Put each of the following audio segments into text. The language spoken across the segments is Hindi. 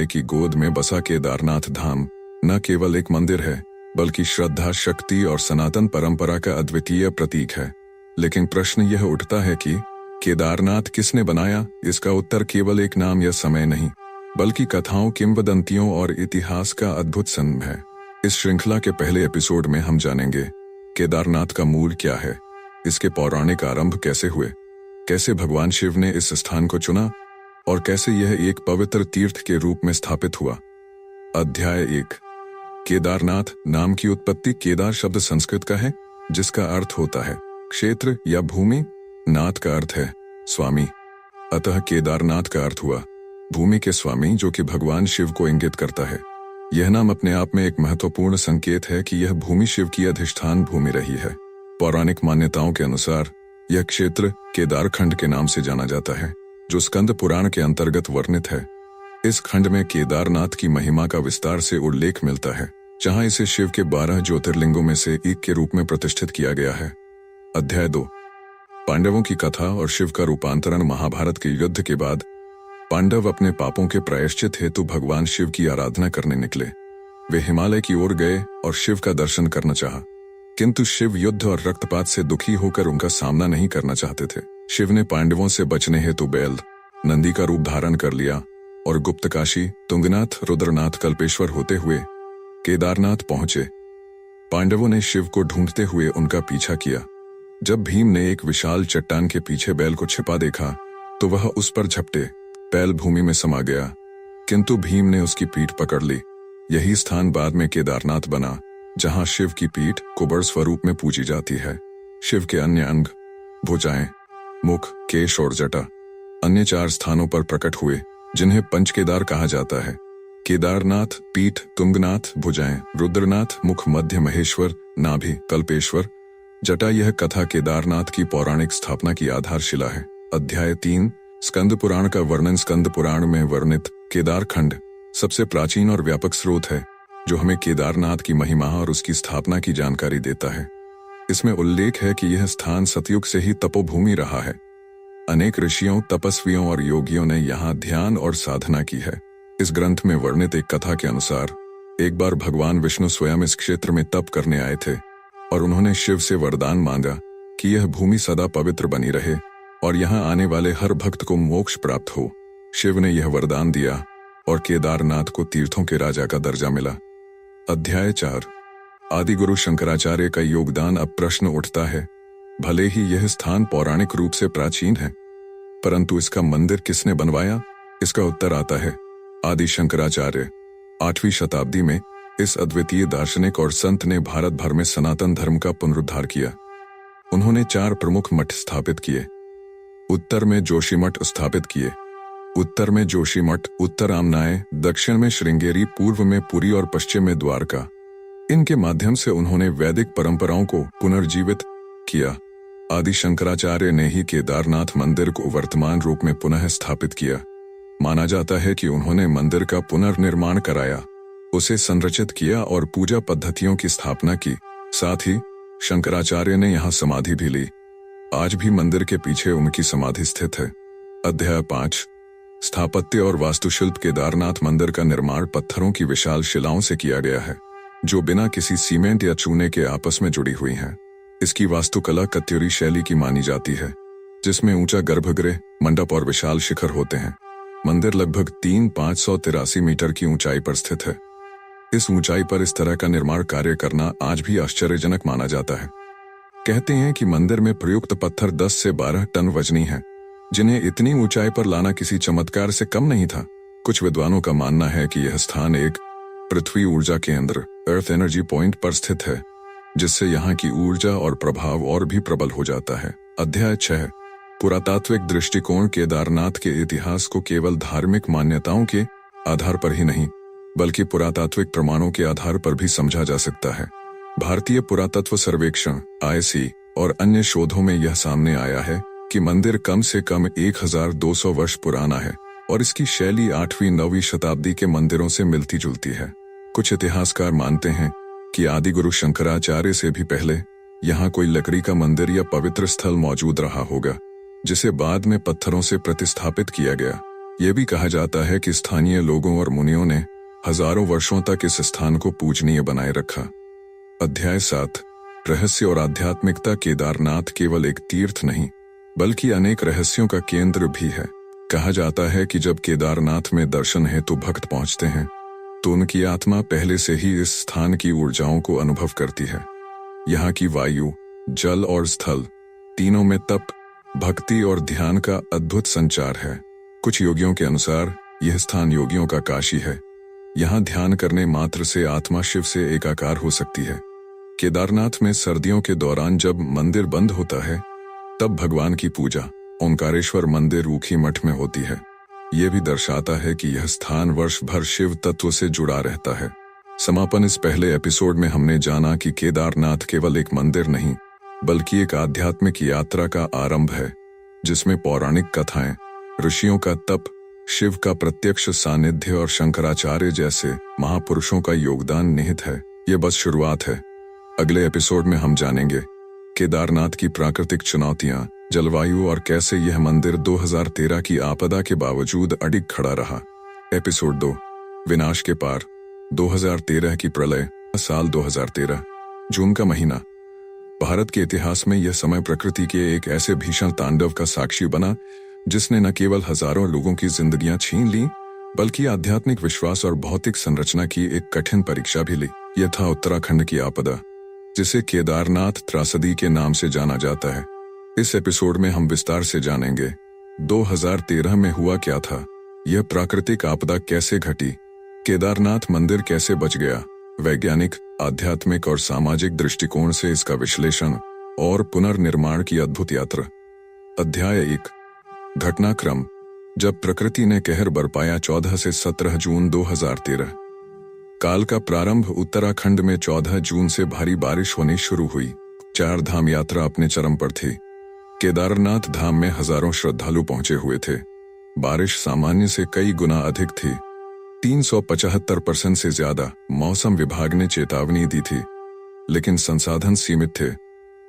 हिमालय की गोद में बसा केदारनाथ धाम न केवल एक मंदिर है बल्कि श्रद्धा, शक्ति और सनातन परंपरा का अद्वितीय प्रतीक है। लेकिन प्रश्न यह उठता है कि केदारनाथ किसने बनाया? इसका उत्तर केवल एक नाम या समय नहीं बल्कि कथाओं, किंवदंतियों और इतिहास का अद्भुत संगम है। इस श्रृंखला के पहले एपिसोड में हम जानेंगे केदारनाथ का मूल क्या है, इसके पौराणिक आरंभ कैसे हुए, कैसे भगवान शिव ने इस स्थान को चुना और कैसे यह एक पवित्र तीर्थ के रूप में स्थापित हुआ। अध्याय 1। केदारनाथ नाम की उत्पत्ति। केदार शब्द संस्कृत का है जिसका अर्थ होता है क्षेत्र या भूमि। नाथ का अर्थ है स्वामी, अतः केदारनाथ का अर्थ हुआ भूमि के स्वामी, जो कि भगवान शिव को इंगित करता है। यह नाम अपने आप में एक महत्वपूर्ण संकेत है कि यह भूमि शिव की अधिष्ठान भूमि रही है। पौराणिक मान्यताओं के अनुसार यह क्षेत्र केदारखंड के नाम से जाना जाता है, जो स्कंद पुराण के अंतर्गत वर्णित है। इस खंड में केदारनाथ की महिमा का विस्तार से उल्लेख मिलता है, जहां इसे शिव के 12 ज्योतिर्लिंगों में से एक के रूप में प्रतिष्ठित किया गया है। अध्याय 2। पांडवों की कथा और शिव का रूपांतरण। महाभारत के युद्ध के बाद पांडव अपने पापों के प्रायश्चित हेतु भगवान शिव की आराधना करने निकले। वे हिमालय की ओर गए और शिव का दर्शन करना चाहा, किंतु शिव युद्ध और रक्तपात से दुखी होकर उनका सामना नहीं करना चाहते थे। शिव ने पांडवों से बचने हेतु बैल, नंदी का रूप धारण कर लिया और गुप्तकाशी, तुंगनाथ, रुद्रनाथ, कल्पेश्वर होते हुए केदारनाथ पहुंचे। पांडवों ने शिव को ढूंढते हुए उनका पीछा किया। जब भीम ने एक विशाल चट्टान के पीछे बैल को छिपा देखा तो वह उस पर झपटे। बैल भूमि में समा गया, किंतु भीम ने उसकी पीठ पकड़ ली। यही स्थान बाद में केदारनाथ बना, जहां शिव की पीठ कुबड़ स्वरूप में पूजी जाती है। शिव के अन्य अंग, भुजाएं, मुख, केश और जटा अन्य 4 स्थानों पर प्रकट हुए, जिन्हें पंचकेदार कहा जाता है। केदारनाथ, पीठ, तुंगनाथ, भुजाएं, रुद्रनाथ, मुख, मध्य महेश्वर, नाभि, कल्पेश्वर, जटा। यह कथा केदारनाथ की पौराणिक स्थापना की आधारशिला है। अध्याय 3। स्कंद पुराण का वर्णन। स्कंद पुराण में वर्णित केदारखंड सबसे प्राचीन और व्यापक स्रोत है, जो हमें केदारनाथ की महिमा और उसकी स्थापना की जानकारी देता है। इसमें उल्लेख है कि यह स्थान सतयुग से ही तपोभूमि रहा है। अनेक ऋषियों, तपस्वियों और योगियों ने यहाँ ध्यान और साधना की है। इस ग्रंथ में वर्णित एक कथा के अनुसार एक बार भगवान विष्णु स्वयं इस क्षेत्र में तप करने आए थे और उन्होंने शिव से वरदान मांगा कि यह भूमि सदा पवित्र बनी रहे और यहाँ आने वाले हर भक्त को मोक्ष प्राप्त हो। शिव ने यह वरदान दिया और केदारनाथ को तीर्थों के राजा का दर्जा मिला। अध्याय 4। आदिगुरु शंकराचार्य का योगदान। अब प्रश्न उठता है, भले ही यह स्थान पौराणिक रूप से प्राचीन है, परंतु इसका मंदिर किसने बनवाया? इसका उत्तर आता है आदि शंकराचार्य। 8वीं शताब्दी में इस अद्वितीय दार्शनिक और संत ने भारत भर में सनातन धर्म का पुनरुद्धार किया। उन्होंने 4 प्रमुख मठ स्थापित किए। उत्तर में जोशीमठ स्थापित किए। उत्तर में जोशीमठ, उत्तर आमनाय, दक्षिण में श्रृंगेरी, पूर्व में पुरी और पश्चिम में द्वारका। इनके माध्यम से उन्होंने वैदिक परंपराओं को पुनर्जीवित किया। आदि शंकराचार्य ने ही केदारनाथ मंदिर को वर्तमान रूप में पुनः स्थापित किया। माना जाता है कि उन्होंने मंदिर का पुनर्निर्माण कराया, उसे संरचित किया और पूजा पद्धतियों की स्थापना की। साथ ही शंकराचार्य ने यहाँ समाधि भी ली। आज भी मंदिर के पीछे उनकी समाधि स्थित है। अध्याय 5। स्थापत्य और वास्तुशिल्प। केदारनाथ मंदिर का निर्माण पत्थरों की विशाल शिलाओं से किया गया है, जो बिना किसी सीमेंट या चूने के आपस में जुड़ी हुई हैं। इसकी वास्तुकला कत्यूरी शैली की मानी जाती है, जिसमें ऊंचा गर्भगृह, मंडप और विशाल शिखर होते हैं। मंदिर लगभग 3,583 मीटर की ऊंचाई पर स्थित है। इस ऊंचाई पर इस तरह का निर्माण कार्य करना आज भी आश्चर्यजनक माना जाता है। कहते हैं कि मंदिर में प्रयुक्त पत्थर 10 से 12 टन वजनी हैं, जिन्हें इतनी ऊंचाई पर लाना किसी चमत्कार से कम नहीं था। कुछ विद्वानों का मानना है कि यह स्थान एक पृथ्वी ऊर्जा केंद्र, अर्थ एनर्जी पॉइंट पर स्थित है, जिससे यहाँ की ऊर्जा और प्रभाव और भी प्रबल हो जाता है। अध्याय 6। पुरातात्विक दृष्टिकोण। केदारनाथ के इतिहास को केवल धार्मिक मान्यताओं के आधार पर ही नहीं बल्कि पुरातात्विक प्रमाणों के आधार पर भी समझा जा सकता है। भारतीय पुरातत्व सर्वेक्षण (IC) और अन्य शोधों में यह सामने आया है कि मंदिर कम से कम 1200 वर्ष पुराना है और इसकी शैली 8वीं-9वीं शताब्दी के मंदिरों से मिलती जुलती है। कुछ इतिहासकार मानते हैं कि आदिगुरु शंकराचार्य से भी पहले यहाँ कोई लकड़ी का मंदिर या पवित्र स्थल मौजूद रहा होगा, जिसे बाद में पत्थरों से प्रतिस्थापित किया गया। ये भी कहा जाता है कि स्थानीय लोगों और मुनियों ने हजारों वर्षों तक इस स्थान को पूजनीय बनाए रखा। अध्याय 7 रहस्य और आध्यात्मिकता। केदारनाथ केवल एक तीर्थ नहीं बल्कि अनेक रहस्यों का केंद्र भी है। कहा जाता है कि जब केदारनाथ में दर्शन हेतु भक्त पहुंचते हैं तो उनकी आत्मा पहले से ही इस स्थान की ऊर्जाओं को अनुभव करती है। यहाँ की वायु, जल और स्थल तीनों में तप, भक्ति और ध्यान का अद्भुत संचार है। कुछ योगियों के अनुसार यह स्थान योगियों का काशी है। यहाँ ध्यान करने मात्र से आत्मा शिव से एकाकार हो सकती है। केदारनाथ में सर्दियों के दौरान जब मंदिर बंद होता है तब भगवान की पूजा ओंकारेश्वर मंदिर ऊखी मठ में होती है। यह भी दर्शाता है कि यह स्थान वर्ष भर शिव तत्व से जुड़ा रहता है। समापन। इस पहले एपिसोड में हमने जाना कि केदारनाथ केवल एक मंदिर नहीं बल्कि एक आध्यात्मिक यात्रा का आरंभ है जिसमें पौराणिक कथाएं, ऋषियों का तप, शिव का प्रत्यक्ष सानिध्य और शंकराचार्य जैसे महापुरुषों का योगदान निहित है। यह बस शुरुआत है। अगले एपिसोड में हम जानेंगे केदारनाथ की प्राकृतिक चुनौतियां, जलवायु और कैसे यह मंदिर 2013 की आपदा के बावजूद अडिग खड़ा रहा। एपिसोड 2 विनाश के पार। 2013 की प्रलय। साल 2013, जून का महीना। भारत के इतिहास में यह समय प्रकृति के एक ऐसे भीषण तांडव का साक्षी बना जिसने न केवल हजारों लोगों की जिंदगियां छीन ली बल्कि आध्यात्मिक विश्वास और भौतिक संरचना की एक कठिन परीक्षा भी ली। यह था उत्तराखंड की आपदा, जिसे केदारनाथ त्रासदी के नाम से जाना जाता है। इस एपिसोड में हम विस्तार से जानेंगे 2013 में हुआ क्या था, यह प्राकृतिक आपदा कैसे घटी, केदारनाथ मंदिर कैसे बच गया, वैज्ञानिक, आध्यात्मिक और सामाजिक दृष्टिकोण से इसका विश्लेषण और पुनर्निर्माण की अद्भुत यात्रा। अध्याय 1 घटनाक्रम। जब प्रकृति ने कहर बरपाया 14 से 17 जून 2013। काल का प्रारंभ। उत्तराखंड में 14 जून से भारी बारिश होनी शुरू हुई। 4 धाम यात्रा अपने चरम पर थी। केदारनाथ धाम में हजारों श्रद्धालु पहुंचे हुए थे। बारिश सामान्य से कई गुना अधिक थी। 375% से ज्यादा। मौसम विभाग ने चेतावनी दी थी लेकिन संसाधन सीमित थे।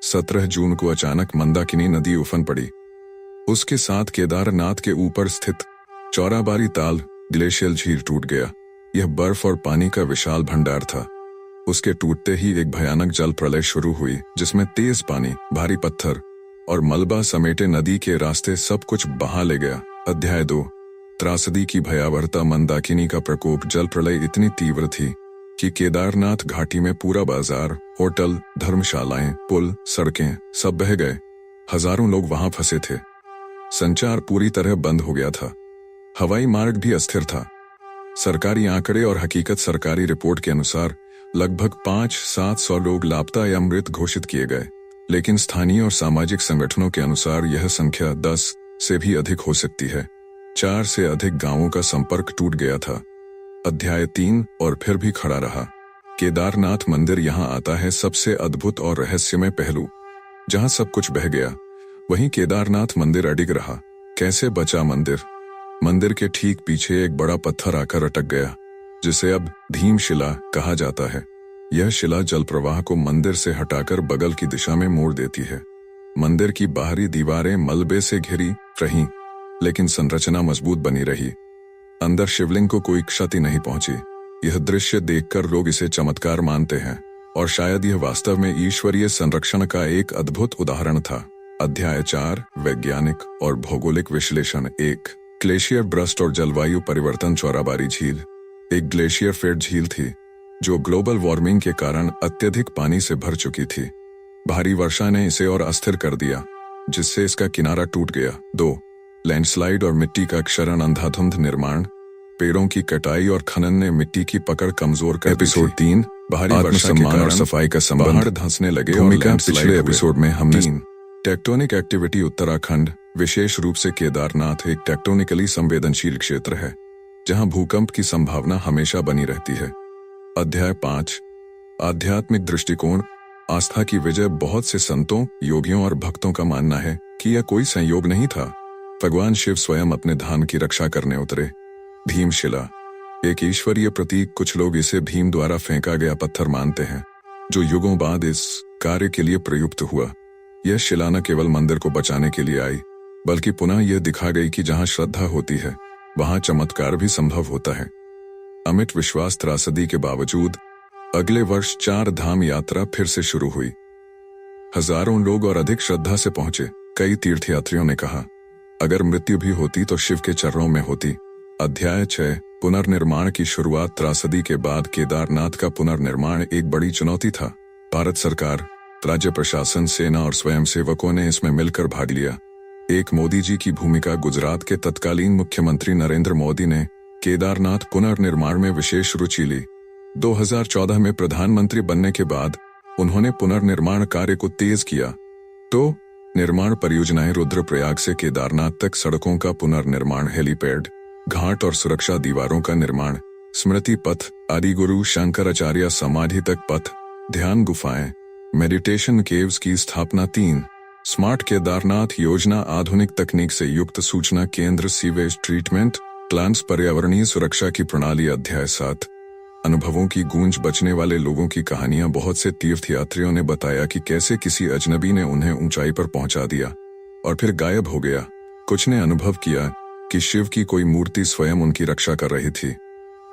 17 जून को अचानक मंदाकिनी नदी उफन पड़ी। उसके साथ केदारनाथ के ऊपर स्थित चौराबाड़ी ताल ग्लेशियल झील टूट गया। यह बर्फ और पानी का विशाल भंडार था। उसके टूटते ही एक भयानक जल प्रलय शुरू हुई जिसमें तेज पानी, भारी पत्थर और मलबा समेटे नदी के रास्ते सब कुछ बहा ले गया। अध्याय 2 त्रासदी की भयावहता। मंदाकिनी का प्रकोप। जल प्रलय इतनी तीव्र थी कि केदारनाथ घाटी में पूरा बाजार, होटल, धर्मशालाएं, पुल, सड़कें सब बह गए। हजारों लोग वहां फंसे थे। संचार पूरी तरह बंद हो गया था। हवाई मार्ग भी अस्थिर था। सरकारी आंकड़े और हकीकत। सरकारी रिपोर्ट के अनुसार लगभग 500-700 लोग लापता या मृत घोषित किए गए, लेकिन स्थानीय और सामाजिक संगठनों के अनुसार यह संख्या 10 से भी अधिक हो सकती है। 4 से अधिक गांवों का संपर्क टूट गया था। अध्याय 3 और फिर भी खड़ा रहा। केदारनाथ मंदिर यहाँ आता है सबसे अद्भुत और रहस्यमय पहलू। जहाँ सब कुछ बह गया वहीं केदारनाथ मंदिर अडिग रहा। कैसे बचा मंदिर? मंदिर के ठीक पीछे एक बड़ा पत्थर आकर अटक गया जिसे अब भीमशिला कहा जाता है। यह शिला जल प्रवाह को मंदिर से हटाकर बगल की दिशा में मोड़ देती है। मंदिर की बाहरी दीवारें मलबे से घिरी रहीं, लेकिन संरचना मजबूत बनी रही। अंदर शिवलिंग को कोई क्षति नहीं पहुंची। यह दृश्य देखकर लोग इसे चमत्कार मानते हैं और शायद यह वास्तव में ईश्वरीय संरक्षण का एक अद्भुत उदाहरण था। अध्याय 4 वैज्ञानिक और भौगोलिक विश्लेषण। 1 ग्लेशियर ब्रस्ट और जलवायु परिवर्तन। चौराबाड़ी झील एक ग्लेशियर फेड झील थी जो ग्लोबल वार्मिंग के कारण अत्यधिक पानी से भर चुकी थी। भारी वर्षा ने इसे और अस्थिर कर दिया जिससे इसका किनारा टूट गया। 2 लैंडस्लाइड और मिट्टी का क्षरण। अंधाधुंध निर्माण, पेड़ों की कटाई और खनन ने मिट्टी की पकड़ कमजोर कर दी। एपिसोड 3 भारी वर्षा के कारण सफाई का संबंध धंसने लगे। भूमिका। पिछले एपिसोड में हमने टेक्टोनिक एक्टिविटी। उत्तराखंड, विशेष रूप से केदारनाथ, एक टेक्टोनिकली संवेदनशील क्षेत्र है जहां भूकंप की संभावना हमेशा बनी रहती है। अध्याय 5 आध्यात्मिक दृष्टिकोण। आस्था की विजय। बहुत से संतों, योगियों और भक्तों का मानना है कि यह कोई संयोग नहीं था। भगवान शिव स्वयं अपने धाम की रक्षा करने उतरे। भीमशिला एक ईश्वरीय प्रतीक। कुछ लोग इसे भीम द्वारा फेंका गया पत्थर मानते हैं जो युगों बाद इस कार्य के लिए प्रयुक्त हुआ। यह शिला न केवल मंदिर को बचाने के लिए आई बल्कि पुनः यह दिखा गई कि जहां श्रद्धा होती है वहां चमत्कार भी संभव होता है। अमिट विश्वास त्रासदी के बावजूद अगले वर्ष 4 धाम यात्रा फिर से शुरू हुई। हजारों लोग और अधिक श्रद्धा से पहुंचे। कई तीर्थयात्रियों ने कहा, अगर मृत्यु भी होती तो शिव के चरणों में होती। अध्याय 6 पुनर्निर्माण की शुरुआत। त्रासदी के बाद केदारनाथ का पुनर्निर्माण एक बड़ी चुनौती था। भारत सरकार, राज्य प्रशासन, सेना और स्वयंसेवकों ने इसमें मिलकर भाग लिया। एक मोदी जी की भूमिका। गुजरात के तत्कालीन मुख्यमंत्री नरेंद्र मोदी ने केदारनाथ पुनर्निर्माण में विशेष रुचि ली। 2014 में प्रधानमंत्री बनने के बाद उन्होंने पुनर्निर्माण कार्य को तेज किया। तो निर्माण परियोजनाएं रुद्रप्रयाग से केदारनाथ तक, सड़कों का पुनर्निर्माण, हेलीपैड, घाट और सुरक्षा दीवारों का निर्माण, स्मृति पथ, आदि गुरु शंकराचार्य समाधि तक पथ, ध्यान गुफाएं, मेडिटेशन केव्स की स्थापना। 3 स्मार्ट केदारनाथ योजना, आधुनिक तकनीक से युक्त सूचना केंद्र, सीवेज ट्रीटमेंट प्लांट्स, पर्यावरणीय सुरक्षा की प्रणाली। अध्याय 7 अनुभवों की गूंज, बचने वाले लोगों की कहानियां। बहुत से तीर्थयात्रियों ने बताया कि कैसे किसी अजनबी ने उन्हें ऊंचाई पर पहुंचा दिया और फिर गायब हो गया। कुछ ने अनुभव किया कि शिव की कोई मूर्ति स्वयं उनकी रक्षा कर रही थी।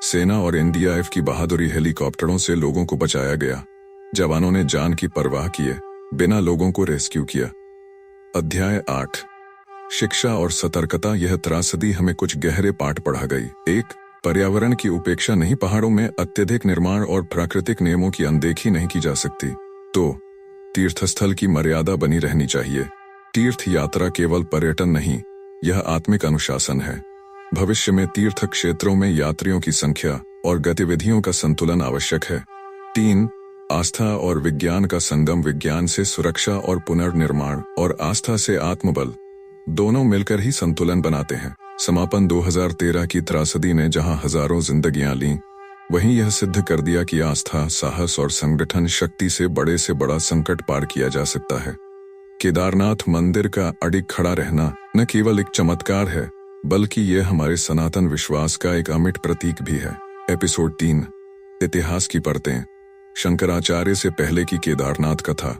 सेना और एनडीआरएफ की बहादुरी, हेलीकॉप्टरों से लोगों को बचाया गया। जवानों ने जान की परवाह किए बिना लोगों को रेस्क्यू किया। अध्याय 8 शिक्षा और सतर्कता। यह त्रासदी हमें कुछ गहरे पाठ पढ़ा गई। 1 पर्यावरण की उपेक्षा नहीं, पहाड़ों में अत्यधिक निर्माण और प्राकृतिक नियमों की अनदेखी नहीं की जा सकती। 2 तीर्थस्थल की मर्यादा बनी रहनी चाहिए। तीर्थ यात्रा केवल पर्यटन नहीं, यह आत्मिक अनुशासन है। भविष्य में तीर्थ क्षेत्रों में यात्रियों की संख्या और गतिविधियों का संतुलन आवश्यक है। 3 आस्था और विज्ञान का संगम। विज्ञान से सुरक्षा और पुनर्निर्माण और आस्था से आत्मबल, दोनों मिलकर ही संतुलन बनाते हैं। समापन। 2013 की त्रासदी ने जहां हजारों जिंदगियां लीं, वहीं यह सिद्ध कर दिया कि आस्था, साहस और संगठन शक्ति से बड़ा संकट पार किया जा सकता है। केदारनाथ मंदिर का अडिग खड़ा रहना न केवल एक चमत्कार है, बल्कि यह हमारे सनातन विश्वास का एक अमिट प्रतीक भी है। एपिसोड 3 इतिहास की परतें। शंकराचार्य से पहले की केदारनाथ कथा।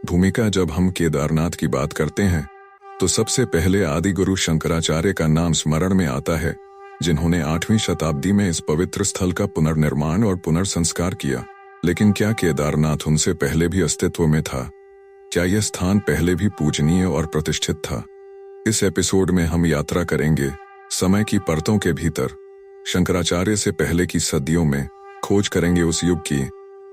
भूमिका। जब हम केदारनाथ की बात करते हैं तो सबसे पहले आदि गुरु शंकराचार्य का नाम स्मरण में आता है, जिन्होंने 8वीं शताब्दी में इस पवित्र स्थल का पुनर्निर्माण और पुनर्संस्कार किया। लेकिन क्या केदारनाथ उनसे पहले भी अस्तित्व में था? क्या यह स्थान पहले भी पूजनीय और प्रतिष्ठित था? इस एपिसोड में हम यात्रा करेंगे समय की परतों के भीतर, शंकराचार्य से पहले की सदियों में। खोज करेंगे उस युग की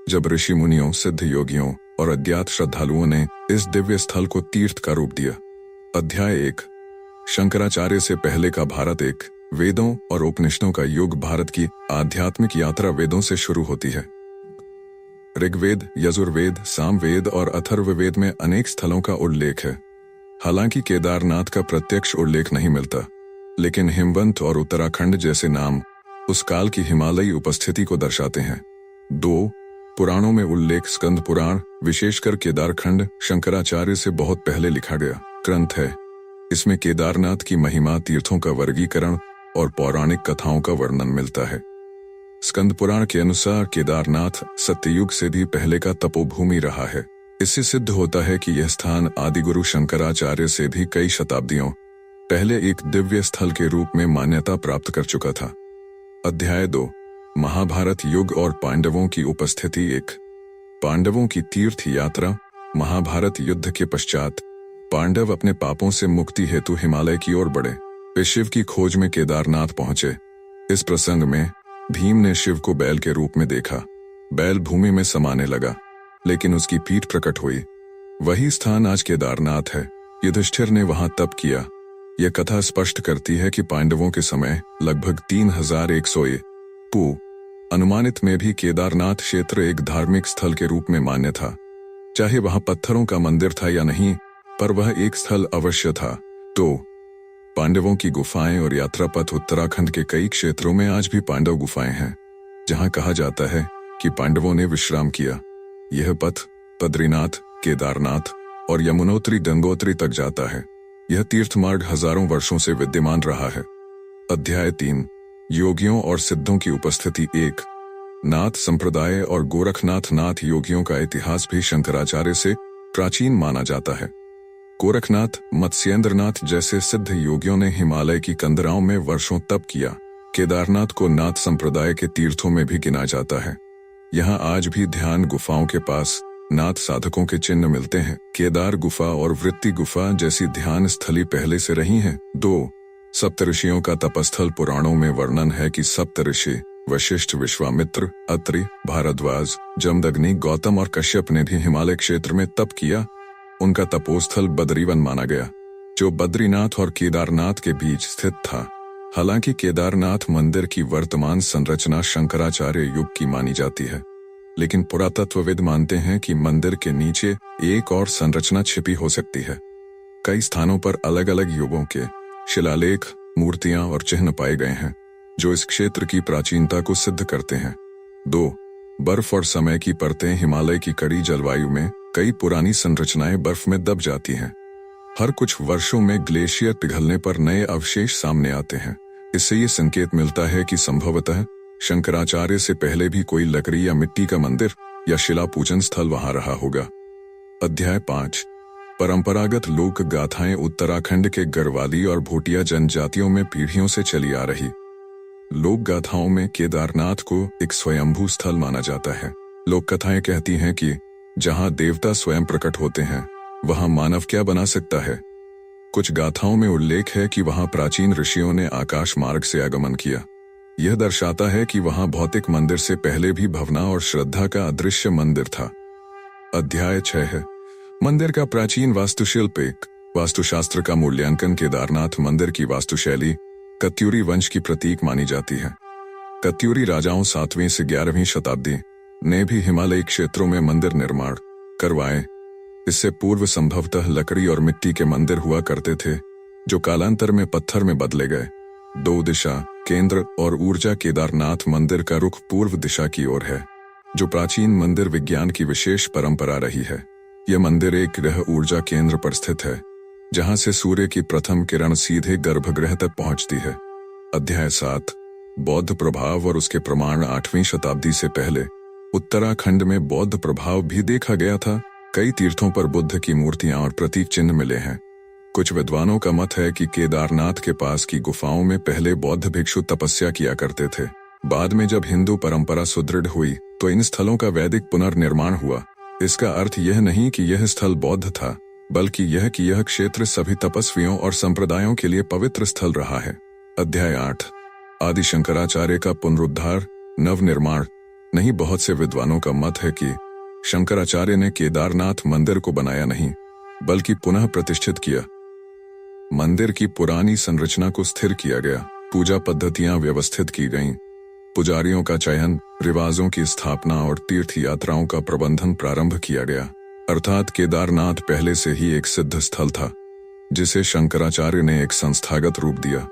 जब ऋषि मुनियों, सिद्ध योगियों और अज्ञात श्रद्धालुओं ने इस दिव्य स्थल को तीर्थ का रूप दिया। अध्याय 1 शंकराचार्य से पहले का भारत। 1 वेदों और उपनिषदों का युग। भारत की आध्यात्मिक यात्रा वेदों से शुरू होती है। ऋग्वेद, यजुर्वेद, सामवेद और अथर्ववेद में अनेक स्थलों का उल्लेख है। हालांकि केदारनाथ का प्रत्यक्ष उल्लेख नहीं मिलता, लेकिन हिमवंत और उत्तराखंड जैसे नाम उस काल की हिमालयी उपस्थिति को दर्शाते हैं। 2 पुराणों में उल्लेख। स्कंद पुराण, विशेषकर केदारखंड, शंकराचार्य से बहुत पहले लिखा गया ग्रंथ है। इसमें केदारनाथ की महिमा, तीर्थों का वर्गीकरण और पौराणिक कथाओं का वर्णन मिलता है। स्कंद पुराण के अनुसार केदारनाथ सत्ययुग से भी पहले का तपोभूमि रहा है। इससे सिद्ध होता है कि यह स्थान आदिगुरु शंकराचार्य से भी कई शताब्दियों पहले एक दिव्य स्थल के रूप में मान्यता प्राप्त कर चुका था। अध्याय 2 महाभारत युग और पांडवों की उपस्थिति। 1 पांडवों की तीर्थ यात्रा। महाभारत युद्ध के पश्चात पांडव अपने पापों से मुक्ति हेतु हिमालय की ओर बढ़े। वे शिव की खोज में केदारनाथ पहुंचे। इस प्रसंग में भीम ने शिव को बैल के रूप में देखा। बैल भूमि में समाने लगा, लेकिन उसकी पीठ प्रकट हुई। वही स्थान आज केदारनाथ है। युधिष्ठिर ने वहां तप किया। यह कथा स्पष्ट करती है कि पांडवों के समय लगभग 3100 पू अनुमानित में भी केदारनाथ क्षेत्र एक धार्मिक स्थल के रूप में मान्य था। चाहे वहां पत्थरों का मंदिर था या नहीं, पर वह एक स्थल अवश्य था। तो पांडवों की गुफाएं और यात्रा पथ। उत्तराखंड के कई क्षेत्रों में आज भी पांडव गुफाएं हैं, जहां कहा जाता है कि पांडवों ने विश्राम किया। यह पथ बद्रीनाथ, केदारनाथ और यमुनोत्री, गंगोत्री तक जाता है। यह तीर्थ मार्ग हजारों वर्षों से विद्यमान रहा है। अध्याय 3 योगियों और सिद्धों की उपस्थिति। 1 नाथ संप्रदाय और गोरखनाथ। नाथ योगियों का इतिहास भी शंकराचार्य से प्राचीन माना जाता है। गोरखनाथ, मत्स्येंद्रनाथ जैसे सिद्ध योगियों ने हिमालय की कंदराओं में वर्षों तप किया। केदारनाथ को नाथ संप्रदाय के तीर्थों में भी गिना जाता है। यहाँ आज भी ध्यान गुफाओं के पास नाथ साधकों के चिन्ह मिलते हैं। केदार गुफा और वृत्ति गुफा जैसी ध्यान स्थली पहले से रही हैं। 2. सप्तऋषियों का तपस्थल। पुराणों में वर्णन है कि सप्तऋषि वशिष्ठ, विश्वामित्र, अत्रि, भारद्वाज, जमदग्नि, गौतम और कश्यप ने भी हिमालय क्षेत्र में तप किया। उनका तपोस्थल बद्रीवन माना गया, जो बद्रीनाथ और केदारनाथ के बीच स्थित था। हालांकि केदारनाथ मंदिर की वर्तमान संरचना शंकराचार्य युग की मानी जाती है, लेकिन पुरातत्वविद मानते हैं कि मंदिर के नीचे एक और संरचना छिपी हो सकती है। कई स्थानों पर अलग अलग युगों के शिलालेख, मूर्तियां और चिन्ह पाए गए हैं, जो इस क्षेत्र की प्राचीनता को सिद्ध करते हैं। 2. बर्फ और समय की परतें। हिमालय की कड़ी जलवायु में कई पुरानी संरचनाएं बर्फ में दब जाती हैं। हर कुछ वर्षों में ग्लेशियर पिघलने पर नए अवशेष सामने आते हैं। इससे ये संकेत मिलता है कि संभवतः शंकराचार्य से पहले भी कोई लकड़ी या मिट्टी का मंदिर या शिला पूजन स्थल वहां रहा होगा। अध्याय 5. परंपरागत लोक गाथाएं। उत्तराखंड के गढ़वाली और भोटिया जनजातियों में पीढ़ियों से चली आ रही लोक गाथाओं में केदारनाथ को एक स्वयंभू स्थल माना जाता है। लोक कथाएं कहती हैं कि जहां देवता स्वयं प्रकट होते हैं, वहां मानव क्या बना सकता है। कुछ गाथाओं में उल्लेख है कि वहां प्राचीन ऋषियों ने आकाश मार्ग से आगमन किया। यह दर्शाता है कि वहां भौतिक मंदिर से पहले भी भावना और श्रद्धा का अदृश्य मंदिर था। अध्याय 6 है मंदिर का प्राचीन वास्तुशिल्प। एक वास्तुशास्त्र का मूल्यांकन। केदारनाथ मंदिर की वास्तुशैली कत्यूरी वंश की प्रतीक मानी जाती है। कत्यूरी राजाओं 7वीं से 11वीं शताब्दी ने भी हिमालयी क्षेत्रों में मंदिर निर्माण करवाए। इससे पूर्व संभवतः लकड़ी और मिट्टी के मंदिर हुआ करते थे, जो कालांतर में पत्थर में बदले गए। 2 दिशा, केंद्र और ऊर्जा। केदारनाथ मंदिर का रुख पूर्व दिशा की ओर है, जो प्राचीन मंदिर विज्ञान की विशेष परंपरा रही है। यह मंदिर एक ग्रह ऊर्जा केंद्र पर स्थित है, जहां से सूर्य की प्रथम किरण सीधे गर्भगृह तक पहुंचती है। अध्याय 7. बौद्ध प्रभाव और उसके प्रमाण। 8वीं शताब्दी से पहले उत्तराखंड में बौद्ध प्रभाव भी देखा गया था। कई तीर्थों पर बुद्ध की मूर्तियां और प्रतीक चिन्ह मिले हैं। कुछ विद्वानों का मत है कि केदारनाथ के पास की गुफाओं में पहले बौद्ध भिक्षु तपस्या किया करते थे। बाद में जब हिंदू परंपरा सुदृढ़ हुई, तो इन स्थलों का वैदिक पुनर्निर्माण हुआ। इसका अर्थ यह नहीं कि यह स्थल बौद्ध था, बल्कि यह कि यह क्षेत्र सभी तपस्वियों और संप्रदायों के लिए पवित्र स्थल रहा है। अध्याय 8. आदि शंकराचार्य का पुनरुद्धार, नवनिर्माण नहीं। बहुत से विद्वानों का मत है कि शंकराचार्य ने केदारनाथ मंदिर को बनाया नहीं, बल्कि पुनः प्रतिष्ठित किया। मंदिर की पुरानी संरचना को स्थिर किया गया, पूजा पद्धतियां व्यवस्थित की गईं, पुजारियों का चयन, रिवाजों की स्थापना और तीर्थ यात्राओं का प्रबंधन प्रारंभ किया गया। अर्थात केदारनाथ पहले से ही एक सिद्ध स्थल था, जिसे शंकराचार्य ने एक संस्थागत रूप दिया।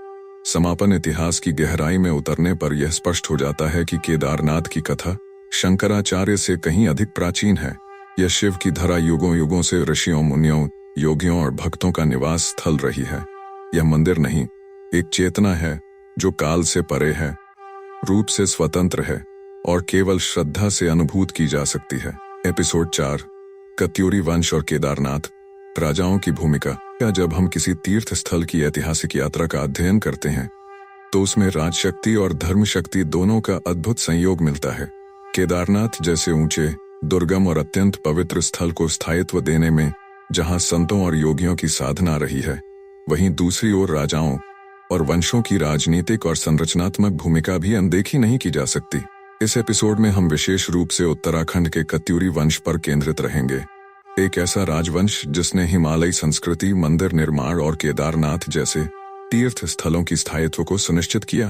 समापन। इतिहास की गहराई में उतरने पर यह स्पष्ट हो जाता है कि केदारनाथ की कथा शंकराचार्य से कहीं अधिक प्राचीन है। यह शिव की धरा युगों युगों से ऋषियों, मुनियों, योगियों और भक्तों का निवास स्थल रही है। यह मंदिर नहीं, एक चेतना है जो काल से परे है, रूप से स्वतंत्र है और केवल श्रद्धा से अनुभूत की जा सकती है। एपिसोड 4. कत्यूरी वंश और केदारनाथ। राजाओं की भूमिका। जब हम किसी तीर्थ स्थल की ऐतिहासिक यात्रा का अध्ययन करते हैं, तो उसमें राजशक्ति और धर्म शक्ति दोनों का अद्भुत संयोग मिलता है। केदारनाथ जैसे ऊंचे, दुर्गम और अत्यंत पवित्र स्थल को स्थायित्व देने में जहां संतों और योगियों की साधना रही है, वहीं दूसरी ओर राजाओं और वंशों की राजनीतिक और संरचनात्मक भूमिका भी अनदेखी नहीं की जा सकती। इस एपिसोड में हम विशेष रूप से उत्तराखंड के कत्यूरी वंश पर केंद्रित रहेंगे। एक ऐसा राजवंश जिसने हिमालयी संस्कृति, मंदिर निर्माण और केदारनाथ जैसे तीर्थ स्थलों की स्थायित्व को सुनिश्चित किया।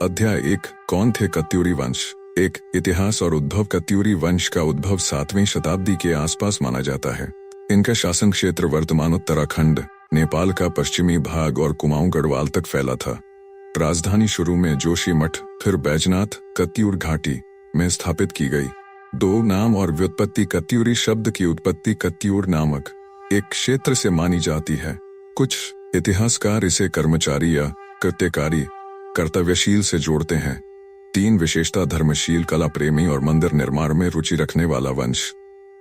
अध्याय 1. कौन थे कत्यूरी वंश? एक इतिहास और उद्भव। कत्यूरी वंश का उद्भव 7वीं शताब्दी के आसपास माना जाता है। इनका शासन क्षेत्र वर्तमान उत्तराखंड, नेपाल का पश्चिमी भाग और कुमाऊं गढ़वाल तक फैला था। राजधानी शुरू में जोशीमठ, फिर बैजनाथ, कत्यूर घाटी में स्थापित की गई। 2 नाम और व्युत्पत्ति। कत्यूरी शब्द की उत्पत्ति कत्यूर नामक एक क्षेत्र से मानी जाती है। कुछ इतिहासकार इसे कर्मचारी या कृत्यकारी, कर्तव्यशील से जोड़ते हैं। 3 विशेषता: धर्मशील, कला प्रेमी और मंदिर निर्माण में रुचि रखने वाला वंश।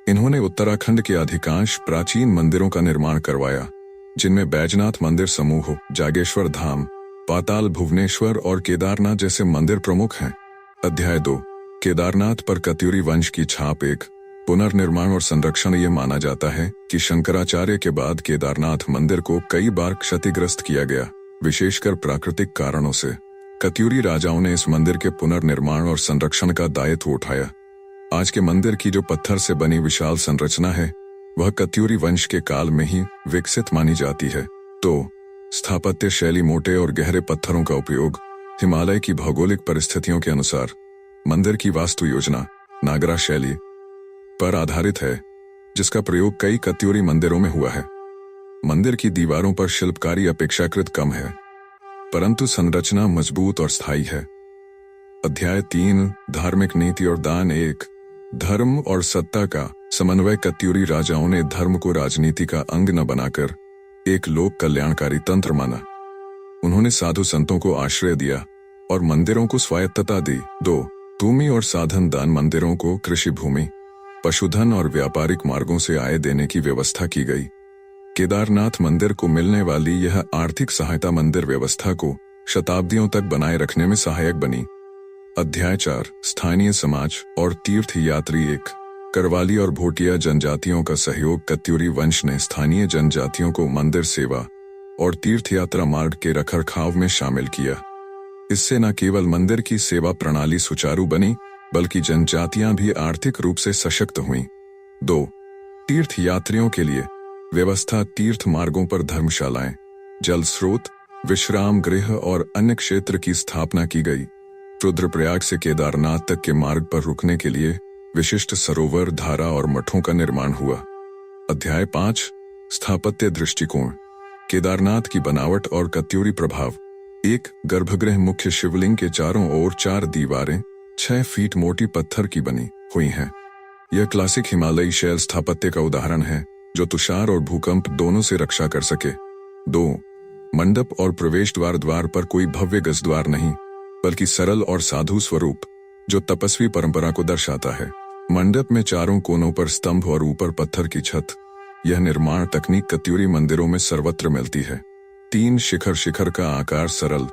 इन्होंने उत्तराखंड के अधिकांश प्राचीन मंदिरों का निर्माण करवाया, जिनमें बैजनाथ मंदिर समूह, जागेश्वर धाम, पाताल भुवनेश्वर और केदारनाथ जैसे मंदिर प्रमुख हैं। अध्याय 2, केदारनाथ पर कत्यूरी वंश की छाप। 1, पुनर्निर्माण और संरक्षण। ये माना जाता है कि शंकराचार्य के बाद केदारनाथ मंदिर को कई बार क्षतिग्रस्त किया गया, विशेषकर प्राकृतिक कारणों से। कत्यूरी राजाओं ने इस मंदिर के पुनर्निर्माण और संरक्षण का दायित्व उठाया। आज के मंदिर की जो पत्थर से बनी विशाल संरचना है, वह कत्यूरी वंश के काल में ही विकसित मानी जाती है। तो स्थापत्य शैली मोटे और गहरे पत्थरों का उपयोग, हिमालय की भौगोलिक परिस्थितियों के अनुसार। मंदिर की वास्तु योजना नागरा शैली पर आधारित है, जिसका प्रयोग कई कत्यूरी मंदिरों में हुआ है। मंदिर की दीवारों पर शिल्पकारी अपेक्षाकृत कम है, परंतु संरचना मजबूत और स्थायी है। अध्याय 3, धार्मिक नीति और दान। 1, धर्म और सत्ता का समन्वय। कत्यूरी राजाओं ने धर्म को राजनीति का अंग न बनाकर एक लोक कल्याणकारी तंत्र माना। उन्होंने साधु संतों को आश्रय दिया और मंदिरों को स्वायत्तता दी। 2, भूमि और साधन दान। मंदिरों को कृषि भूमि, पशुधन और व्यापारिक मार्गों से आय देने की व्यवस्था की गई। केदारनाथ मंदिर को मिलने वाली यह आर्थिक सहायता मंदिर व्यवस्था को शताब्दियों तक बनाए रखने में सहायक बनी। अध्याय 4, स्थानीय समाज और तीर्थ यात्री। 1, करवाली और भोटिया जनजातियों का सहयोग। कत्यूरी वंश ने स्थानीय जनजातियों को मंदिर सेवा और तीर्थ यात्रा मार्ग के रखरखाव में शामिल किया। इससे न केवल मंदिर की सेवा प्रणाली सुचारू बनी, बल्कि जनजातियां भी आर्थिक रूप से सशक्त हुईं। 2, तीर्थ यात्रियों के लिए व्यवस्था। तीर्थ मार्गों पर धर्मशालाएं, जल स्रोत, विश्राम गृह और अन्य क्षेत्र की स्थापना की गई। रुद्रप्रयाग से केदारनाथ तक के मार्ग पर रुकने के लिए विशिष्ट सरोवर, धारा और मठों का निर्माण हुआ। अध्याय 5, स्थापत्य दृष्टिकोण। केदारनाथ की बनावट और कत्यूरी प्रभाव। 1, गर्भगृह। मुख्य शिवलिंग के चारों ओर 4 दीवारें 6 फीट मोटी पत्थर की बनी हुई हैं। यह क्लासिक हिमालयी शैल स्थापत्य का उदाहरण है, जो तुषार और भूकंप दोनों से रक्षा कर सके। 2, मंडप और प्रवेश द्वार पर कोई भव्य गजद्वार नहीं, बल्कि सरल और साधु स्वरूप, जो तपस्वी परंपरा को दर्शाता है। मंडप में चारों कोनों पर स्तंभ और ऊपर पत्थर की छत। यह निर्माण तकनीक कत्यूरी मंदिरों में सर्वत्र मिलती है। 3, शिखर का आकार सरल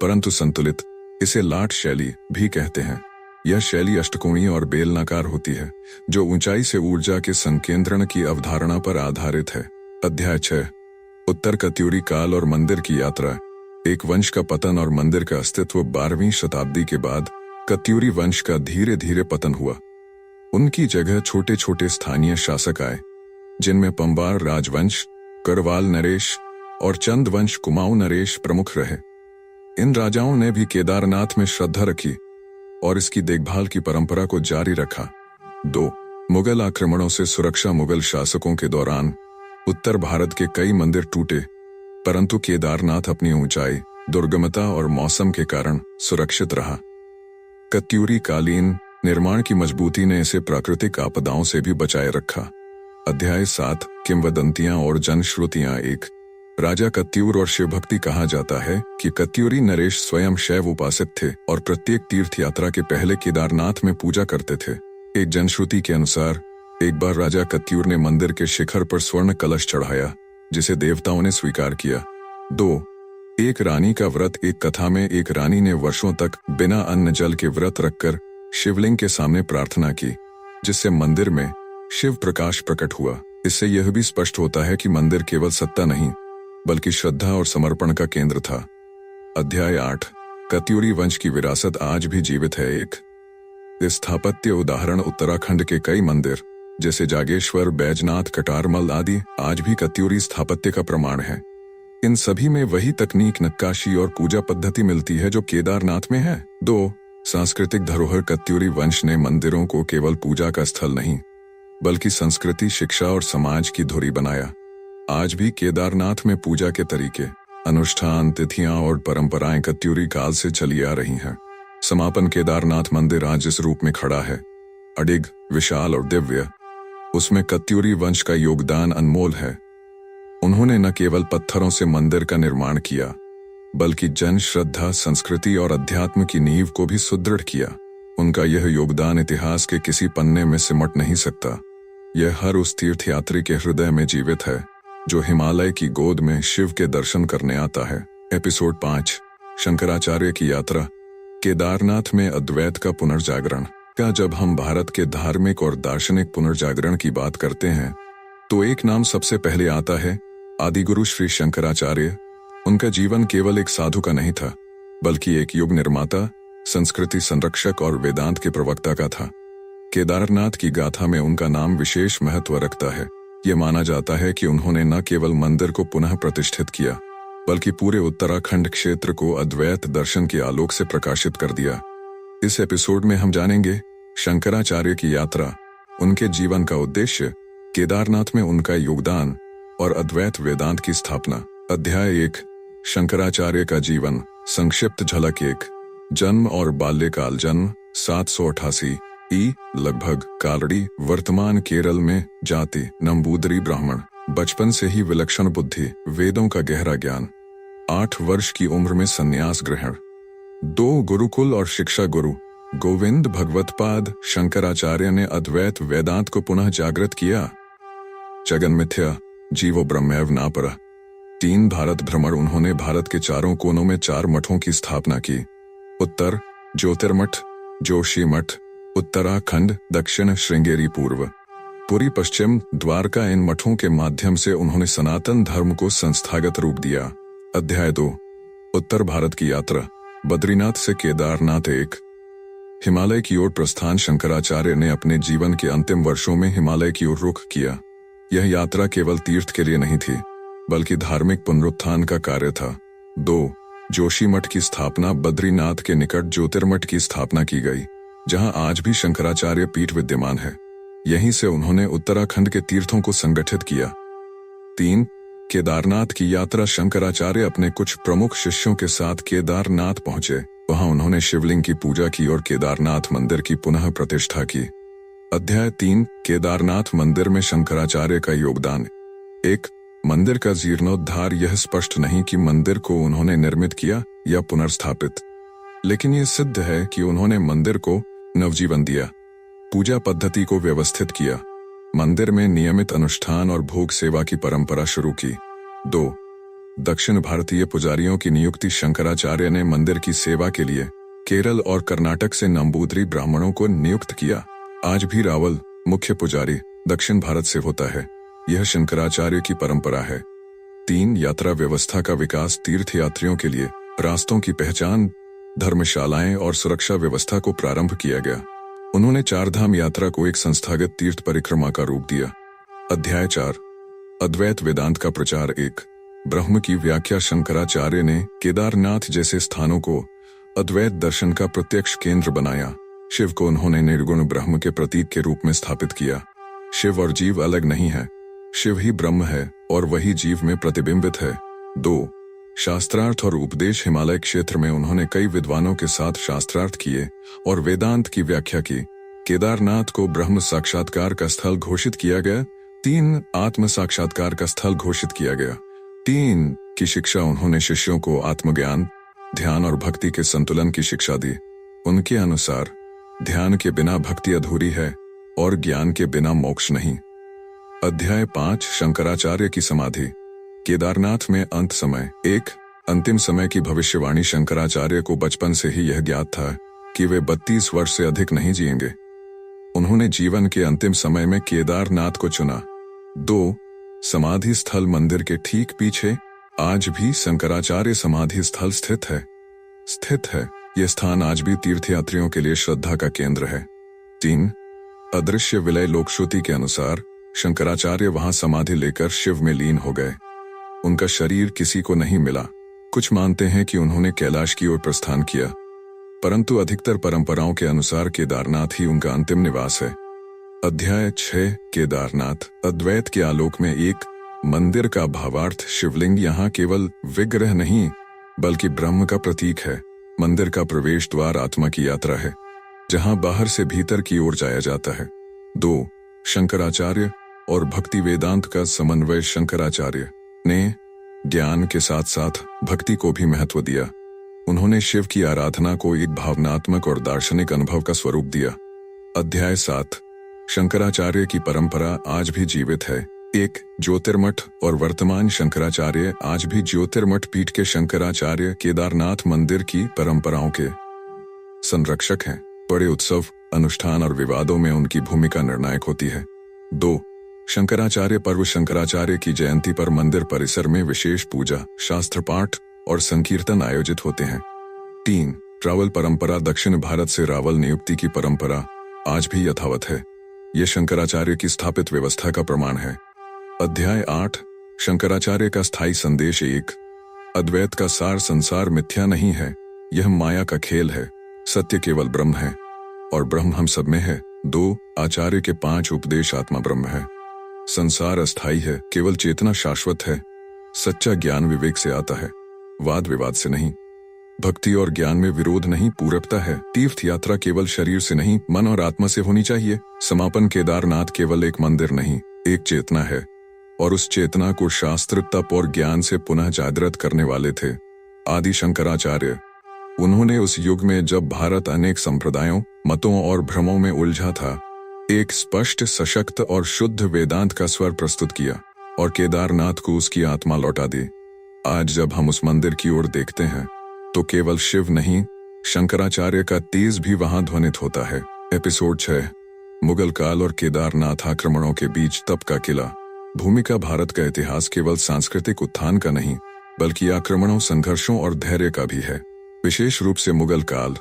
परंतु संतुलित, इसे लाट शैली भी कहते हैं। यह शैली अष्टकोणीय और बेलनाकार होती है, जो ऊंचाई से ऊर्जा के संकेंद्रण की अवधारणा पर आधारित है। अध्याय 6, उत्तर कत्यूरी काल और मंदिर की यात्रा। एक वंश का पतन और मंदिर का अस्तित्व। 12वीं शताब्दी के बाद कत्यूरी वंश का धीरे धीरे पतन हुआ। उनकी जगह छोटे छोटे स्थानीय शासक आए, जिनमें पंबार राजवंश, करवाल नरेश और चंद वंश कुमाऊं नरेश प्रमुख रहे। इन राजाओं ने भी केदारनाथ में श्रद्धा रखी और इसकी देखभाल की परंपरा को जारी रखा। 2, मुगल आक्रमणों से सुरक्षा। मुगल शासकों के दौरान उत्तर भारत के कई मंदिर टूटे, परंतु केदारनाथ अपनी ऊंचाई, दुर्गमता और मौसम के कारण सुरक्षित रहा। कत्यूरी कालीन निर्माण की मजबूती ने इसे प्राकृतिक आपदाओं से भी बचाए रखा। अध्याय 7, किंवदंतियां और जनश्रुतियां। 1, राजा कत्यूर और शिव भक्ति। कहा जाता है कि कत्यूरी नरेश स्वयं शैव उपासक थे और प्रत्येक तीर्थ यात्रा के पहले केदारनाथ में पूजा करते थे। एक जनश्रुति के अनुसार एक बार राजा कत्यूर ने मंदिर के शिखर पर स्वर्ण कलश चढ़ाया, जिसे देवताओं ने स्वीकार किया। 2, एक रानी का व्रत। एक कथा में एक रानी ने वर्षों तक बिना अन्न जल के व्रत रखकर शिवलिंग के सामने प्रार्थना की, जिससे मंदिर में शिव प्रकाश प्रकट हुआ। इससे यह भी स्पष्ट होता है कि मंदिर केवल सत्ता नहीं, बल्कि श्रद्धा और समर्पण का केंद्र था। अध्याय 8, कत्यूरी वंश की विरासत आज भी जीवित है। 1, स्थापत्य उदाहरण। उत्तराखंड के कई मंदिर जैसे जागेश्वर, बैजनाथ, कटारमल आदि आज भी कत्यूरी स्थापत्य का प्रमाण है। इन सभी में वही तकनीक, नक्काशी और पूजा पद्धति मिलती है जो केदारनाथ में है। 2, सांस्कृतिक धरोहर। कत्यूरी वंश ने मंदिरों को केवल पूजा का स्थल नहीं, बल्कि संस्कृति, शिक्षा और समाज की धुरी बनाया। आज भी केदारनाथ में पूजा के तरीके, अनुष्ठान, तिथियां और परंपराएं कत्यूरी काल से चली आ रही हैं। समापन। केदारनाथ मंदिर आज इस रूप में खड़ा है, अडिग, विशाल और दिव्य। उसमें कत्यूरी वंश का योगदान अनमोल है। उन्होंने न केवल पत्थरों से मंदिर का निर्माण किया, बल्कि जन श्रद्धा, संस्कृति और अध्यात्म की नींव को भी सुदृढ़ किया। उनका यह योगदान इतिहास के किसी पन्ने में सिमट नहीं सकता। यह हर उस तीर्थयात्री के हृदय में जीवित है जो हिमालय की गोद में शिव के दर्शन करने आता है। एपिसोड 5, शंकराचार्य की यात्रा। केदारनाथ में अद्वैत का पुनर्जागरण। क्या जब हम भारत के धार्मिक और दार्शनिक पुनर्जागरण की बात करते हैं तो एक नाम सबसे पहले आता है, आदिगुरु श्री शंकराचार्य। उनका जीवन केवल एक साधु का नहीं था, बल्कि एक युग निर्माता, संस्कृति संरक्षक और वेदांत के प्रवक्ता का था। केदारनाथ की गाथा में उनका नाम विशेष महत्व रखता है। ये माना जाता है कि उन्होंने न केवल मंदिर को पुनः प्रतिष्ठित किया, बल्कि पूरे उत्तराखंड क्षेत्र को अद्वैत दर्शन के आलोक से प्रकाशित कर दिया। इस एपिसोड में हम जानेंगे शंकराचार्य की यात्रा, उनके जीवन का उद्देश्य, केदारनाथ में उनका योगदान और अद्वैत वेदांत की स्थापना। अध्याय 1, शंकराचार्य का जीवन, संक्षिप्त झलक। 1, जन्म और बाल्यकाल। जन्म 788 ई लगभग, कालड़ी, वर्तमान केरल में। जाति नंबूदरी ब्राह्मण। बचपन से ही विलक्षण बुद्धि, वेदों का गहरा ज्ञान। 8 वर्ष की उम्र में संन्यास ग्रहण। 2 गुरुकुल और शिक्षा गुरु गोविंद भगवत्पाद शंकराचार्य ने अद्वैत वेदांत को पुनः जागृत किया। जगन मिथ्या, जीवो ब्रह्मैव नापरः। 3 भारत भ्रमण। उन्होंने भारत के चारों कोनों में 4 मठों की स्थापना की। उत्तर ज्योतिर्मठ, जोशी मठ, उत्तराखंड, दक्षिण श्रृंगेरी, पूर्व पुरी, पश्चिम द्वारका। इन मठों के माध्यम से उन्होंने सनातन धर्म को संस्थागत रूप दिया। अध्याय 2, उत्तर भारत की यात्रा, बद्रीनाथ से केदारनाथ। 1, हिमालय की ओर प्रस्थान। शंकराचार्य ने अपने जीवन के अंतिम वर्षों में हिमालय की ओर रुख किया। यह यात्रा केवल तीर्थ के लिए नहीं थी, बल्कि धार्मिक पुनरुत्थान का कार्य था। 2, जोशी मठ की स्थापना। बद्रीनाथ के निकट ज्योतिर्मठ की स्थापना की गई, जहां आज भी शंकराचार्य पीठ विद्यमान है। यहीं से उन्होंने उत्तराखंड के तीर्थों को संगठित किया। 3, केदारनाथ की यात्रा। शंकराचार्य अपने कुछ प्रमुख शिष्यों के साथ केदारनाथ पहुंचे। वहां उन्होंने शिवलिंग की पूजा की और केदारनाथ मंदिर की पुनः प्रतिष्ठा की। अध्याय 3, केदारनाथ मंदिर में शंकराचार्य का योगदान। 1, मंदिर का जीर्णोद्धार। यह स्पष्ट नहीं कि मंदिर को उन्होंने निर्मित किया या पुनर्स्थापित, लेकिन यह सिद्ध है कि उन्होंने मंदिर को नवजीवन दिया, पूजा पद्धति को व्यवस्थित किया, मंदिर में नियमित अनुष्ठान और भोग सेवा की परंपरा शुरू की। 2, दक्षिण भारतीय पुजारियों की नियुक्ति। शंकराचार्य ने मंदिर की सेवा के लिए केरल और कर्नाटक से नंबूदरी ब्राह्मणों को नियुक्त किया। आज भी रावल, मुख्य पुजारी, दक्षिण भारत से होता है। यह शंकराचार्य की परंपरा है। 3, यात्रा व्यवस्था का विकास। तीर्थयात्रियों के लिए रास्तों की पहचान, धर्मशालाएं और सुरक्षा व्यवस्था को प्रारंभ किया गया। उन्होंने 4 धाम यात्रा को एक संस्थागत तीर्थ परिक्रमा का रूप दिया। अध्याय 4, अद्वैत वेदांत का प्रचार। 1, ब्रह्म की व्याख्या। शंकराचार्य ने केदारनाथ जैसे स्थानों को अद्वैत दर्शन का प्रत्यक्ष केंद्र बनाया। शिव को उन्होंने निर्गुण ब्रह्म के प्रतीक के रूप में स्थापित किया। शिव और जीव अलग नहीं है, शिव ही ब्रह्म है और वही जीव में प्रतिबिंबित है। 2, शास्त्रार्थ और उपदेश। हिमालय क्षेत्र में उन्होंने कई विद्वानों के साथ शास्त्रार्थ किए और वेदांत की व्याख्या की। केदारनाथ को ब्रह्म साक्षात्कार का स्थल घोषित किया गया। 3, आत्म साक्षात्कार का स्थल घोषित किया गया। 3 की शिक्षा। उन्होंने शिष्यों को आत्मज्ञान, ध्यान और भक्ति के संतुलन की शिक्षा दी। उनके अनुसार ध्यान के बिना भक्ति अधूरी है और ज्ञान के बिना मोक्ष नहीं। अध्याय 5, शंकराचार्य की समाधि। केदारनाथ में अंत समय। 1, अंतिम समय की भविष्यवाणी। शंकराचार्य को बचपन से ही यह ज्ञात था कि वे 32 वर्ष से अधिक नहीं जिएंगे। उन्होंने जीवन के अंतिम समय में केदारनाथ को चुना। 2, समाधि स्थल। मंदिर के ठीक पीछे आज भी शंकराचार्य समाधि स्थल स्थित है। यह स्थान आज भी तीर्थयात्रियों के लिए श्रद्धा का केंद्र है। 3, अदृश्य विलय। लोकश्रुति के अनुसार शंकराचार्य वहां समाधि लेकर शिव में लीन हो गए। उनका शरीर किसी को नहीं मिला। कुछ मानते हैं कि उन्होंने कैलाश की ओर प्रस्थान किया, परंतु अधिकतर परंपराओं के अनुसार केदारनाथ ही उनका अंतिम निवास है। अध्याय 6, केदारनाथ। अद्वैत के आलोक में। 1, मंदिर का भावार्थ। शिवलिंग यहाँ केवल विग्रह नहीं, बल्कि ब्रह्म का प्रतीक है। मंदिर का प्रवेश द्वार आत्मा की यात्रा है, जहाँ बाहर से भीतर की ओर जाया जाता है। 2, शंकराचार्य और भक्ति वेदांत का समन्वय। शंकराचार्य ने ज्ञान के साथ साथ भक्ति को भी महत्व दिया। उन्होंने शिव की आराधना को एक भावनात्मक और दार्शनिक अनुभव का स्वरूप दिया। अध्याय 7, शंकराचार्य की परंपरा आज भी जीवित है। एक ज्योतिर्मठ और वर्तमान शंकराचार्य आज भी ज्योतिर्मठ पीठ के शंकराचार्य केदारनाथ मंदिर की परंपराओं के संरक्षक हैं। बड़े उत्सव, अनुष्ठान और विवादों में उनकी भूमिका निर्णायक होती है। 2. शंकराचार्य पर्व। शंकराचार्य की जयंती पर मंदिर परिसर में विशेष पूजा, शास्त्र पाठ और संकीर्तन आयोजित होते हैं। 3. रावल परंपरा। दक्षिण भारत से रावल नियुक्ति की परंपरा आज भी यथावत है। यह शंकराचार्य की स्थापित व्यवस्था का प्रमाण है। अध्याय 8। शंकराचार्य का स्थायी संदेश। 1. अद्वैत का सार। संसार मिथ्या नहीं है, यह माया का खेल है। सत्य केवल ब्रह्म है और ब्रह्म हम सब में है। 2. आचार्य के 5 उपदेश। आत्मा ब्रह्म है, संसार अस्थायी है, केवल चेतना शाश्वत है। सच्चा ज्ञान विवेक से आता है, वाद विवाद से नहीं। भक्ति और ज्ञान में विरोध नहीं, पूरकता है। तीर्थ यात्रा केवल शरीर से नहीं, मन और आत्मा से होनी चाहिए। समापन। केदारनाथ केवल एक मंदिर नहीं, एक चेतना है और उस चेतना को शास्त्र, तप और ज्ञान से पुनः जागृत करने वाले थे आदि शंकराचार्य। उन्होंने उस युग में जब भारत अनेक संप्रदायों, मतों और भ्रमों में उलझा था, एक स्पष्ट, सशक्त और शुद्ध वेदांत का स्वर प्रस्तुत किया और केदारनाथ को उसकी आत्मा लौटा दी। आज जब हम उस मंदिर की ओर देखते हैं तो केवल शिव नहीं, शंकराचार्य का तेज भी वहां ध्वनित होता है। एपिसोड 6। मुगल काल और केदारनाथ आक्रमणों के बीच तप का किला। भूमिका। भारत का इतिहास केवल सांस्कृतिक उत्थान का नहीं, बल्कि आक्रमणों, संघर्षों और धैर्य का भी है। विशेष रूप से मुगल काल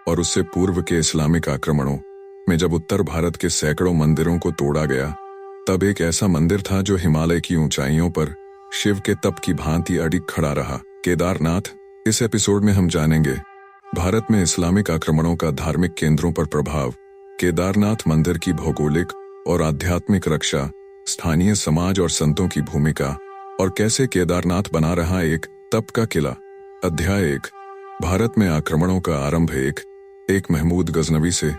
और उससे पूर्व के इस्लामिक आक्रमणों में जब उत्तर भारत के सैकड़ों मंदिरों को तोड़ा गया, तब एक ऐसा मंदिर था जो हिमालय की ऊंचाइयों पर शिव के तप की भांति अडिग खड़ा रहा। केदारनाथ। इस एपिसोड में हम जानेंगे भारत में इस्लामिक आक्रमणों का धार्मिक केंद्रों पर प्रभाव, केदारनाथ मंदिर की भौगोलिक और आध्यात्मिक रक्षा, स्थानीय समाज और संतों की भूमिका, और कैसे केदारनाथ बना रहा एक तप का किला। अध्याय 1। भारत में आक्रमणों का आरंभ। एक महमूद गजनवी से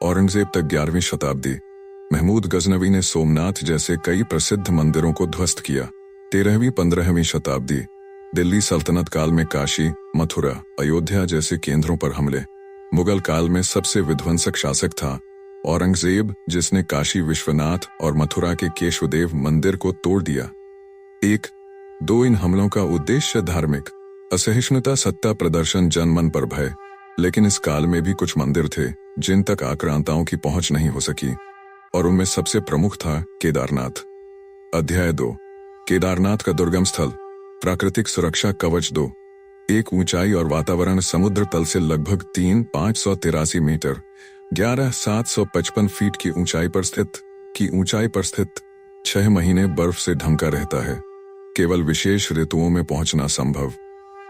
औरंगजेब तक। 11वीं शताब्दी। महमूद गजनवी ने सोमनाथ जैसे कई प्रसिद्ध मंदिरों को ध्वस्त किया। 13वीं-15वीं शताब्दी। दिल्ली सल्तनत काल में काशी, मथुरा, अयोध्या जैसे केंद्रों पर हमले। मुगल काल में सबसे विध्वंसक शासक था औरंगजेब, जिसने काशी विश्वनाथ और मथुरा के केशवदेव मंदिर को तोड़ दिया। 1-2 इन हमलों का उद्देश्य धार्मिक असहिष्णुता, सत्ता प्रदर्शन, जनमन पर भय। लेकिन इस काल में भी कुछ मंदिर थे जिन तक आक्रांताओं की पहुंच नहीं हो सकी, और उनमें सबसे प्रमुख था केदारनाथ। अध्याय 2। केदारनाथ का दुर्गम स्थल। प्राकृतिक सुरक्षा कवच। 2। एक ऊंचाई और वातावरण। समुद्र तल से लगभग 3,583 मीटर 11,755 फीट की ऊंचाई पर स्थित 6 महीने बर्फ से ढंका रहता है। केवल विशेष ऋतुओं में पहुंचना संभव।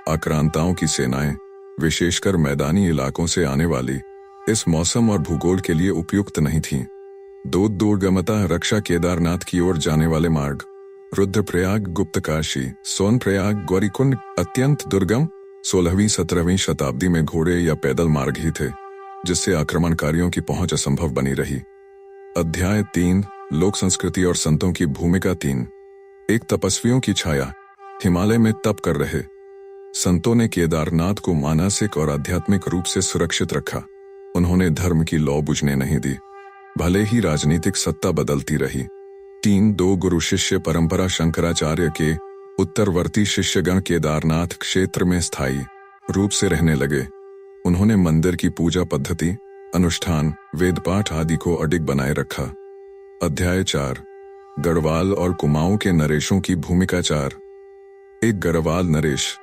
आक्रांताओं की सेनाएं, विशेषकर मैदानी इलाकों से आने वाली, इस मौसम और भूगोल के लिए उपयुक्त नहीं थीं। 2 दुर्गमता रक्षा। केदारनाथ की ओर जाने वाले मार्ग। रुद्रप्रयाग, गुप्तकाशी, सोनप्रयाग, गौरीकुंड अत्यंत दुर्गम। 16वीं-17वीं शताब्दी में घोड़े या पैदल मार्ग ही थे, जिससे आक्रमणकारियों की पहुंच असंभव बनी रही। अध्याय 3। लोक संस्कृति और संतों की भूमिका। 3। एक तपस्वियों की छाया। हिमालय में तप कर रहे संतों ने केदारनाथ को मानसिक और आध्यात्मिक रूप से सुरक्षित रखा। उन्होंने धर्म की लौ बुझने नहीं दी, भले ही राजनीतिक सत्ता बदलती रही। 3-2 गुरु शिष्य परंपरा। शंकराचार्य के उत्तरवर्ती शिष्यगण केदारनाथ क्षेत्र में स्थायी रूप से रहने लगे। उन्होंने मंदिर की पूजा पद्धति, अनुष्ठान, वेदपाठ आदि को अडिग बनाए रखा। अध्याय 4। गढ़वाल और कुमाऊं के नरेशों की भूमिका। 4। एक गढ़वाल नरेश।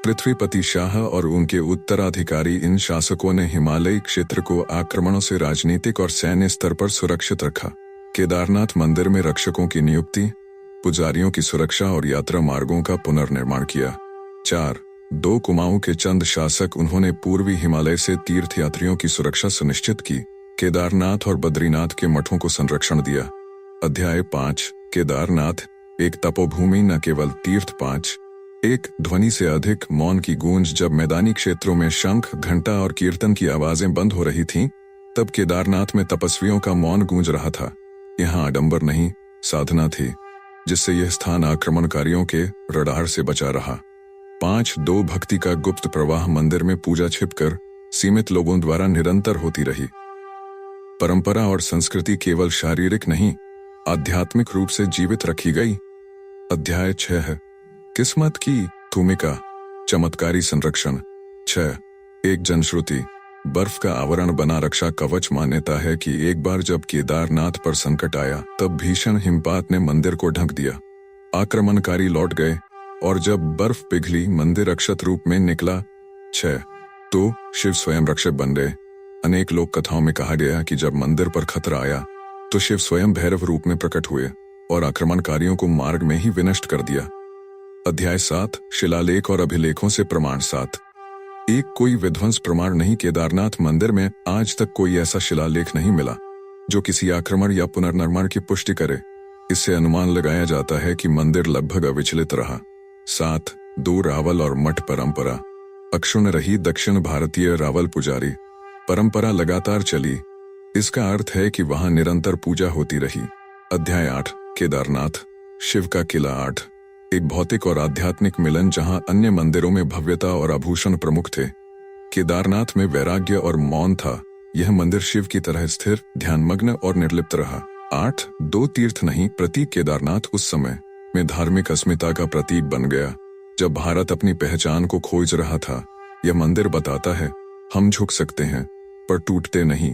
पृथ्वीपति शाह और उनके उत्तराधिकारी, इन शासकों ने हिमालयी क्षेत्र को आक्रमणों से राजनीतिक और सैन्य स्तर पर सुरक्षित रखा। केदारनाथ मंदिर में रक्षकों की नियुक्ति, पुजारियों की सुरक्षा और यात्रा मार्गों का पुनर्निर्माण किया। 4-2 कुमाऊं के चंद शासक। उन्होंने पूर्वी हिमालय से तीर्थयात्रियों की सुरक्षा सुनिश्चित की। केदारनाथ और बद्रीनाथ के मठों को संरक्षण दिया। अध्याय 5। केदारनाथ एक तपोभूमि, न केवल तीर्थ। 5। एक ध्वनि से अधिक मौन की गूंज। जब मैदानी क्षेत्रों में शंख, घंटा और कीर्तन की आवाजें बंद हो रही थीं, तब केदारनाथ में तपस्वियों का मौन गूंज रहा था। यहाँ आडंबर नहीं, साधना थी, जिससे यह स्थान आक्रमणकारियों के रडार से बचा रहा। 5-2 भक्ति का गुप्त प्रवाह। मंदिर में पूजा छिपकर सीमित लोगों द्वारा निरंतर होती रही। परंपरा और संस्कृति केवल शारीरिक नहीं, आध्यात्मिक रूप से जीवित रखी गई। अध्याय 6 है किस्मत की भूमिका, चमत्कारी संरक्षण। 6 एक जनश्रुति, बर्फ का आवरण बना रक्षा कवच। मान्यता है कि एक बार जब केदारनाथ पर संकट आया तब भीषण हिमपात ने मंदिर को ढक दिया। आक्रमणकारी लौट गए और जब बर्फ पिघली मंदिर अक्षत रूप में निकला। 6 तो शिव स्वयं रक्षक बन गए। अनेक लोक कथाओं में कहा गया कि जब मंदिर पर खतरा आया तो शिव स्वयं भैरव रूप में प्रकट हुए और आक्रमणकारियों को मार्ग में ही विनष्ट कर दिया। अध्याय 7 शिलालेख और अभिलेखों से प्रमाण। 7 एक कोई विध्वंस प्रमाण नहीं। केदारनाथ मंदिर में आज तक कोई ऐसा शिलालेख नहीं मिला जो किसी आक्रमण या पुनर्निर्माण की पुष्टि करे। इससे अनुमान लगाया जाता है कि मंदिर लगभग अविचलित रहा। 7 दो रावल और मठ परंपरा। अक्षुण्ण रही दक्षिण भारतीय रावल पुजारी परंपरा लगातार चली। इसका अर्थ है कि वहां निरंतर पूजा होती रही। अध्याय 8 केदारनाथ शिव का किला। 8 एक भौतिक और आध्यात्मिक मिलन जहां अन्य मंदिरों में भव्यता और आभूषण प्रमुख थे, केदारनाथ में वैराग्य और मौन था। यह मंदिर शिव की तरह स्थिर, ध्यानमग्न और निर्लिप्त रहा। 8 दो तीर्थ नहीं, प्रतीक। केदारनाथ उस समय में धार्मिक अस्मिता का प्रतीक बन गया जब भारत अपनी पहचान को खोज रहा था। यह मंदिर बताता है हम झुक सकते हैं पर टूटते नहीं।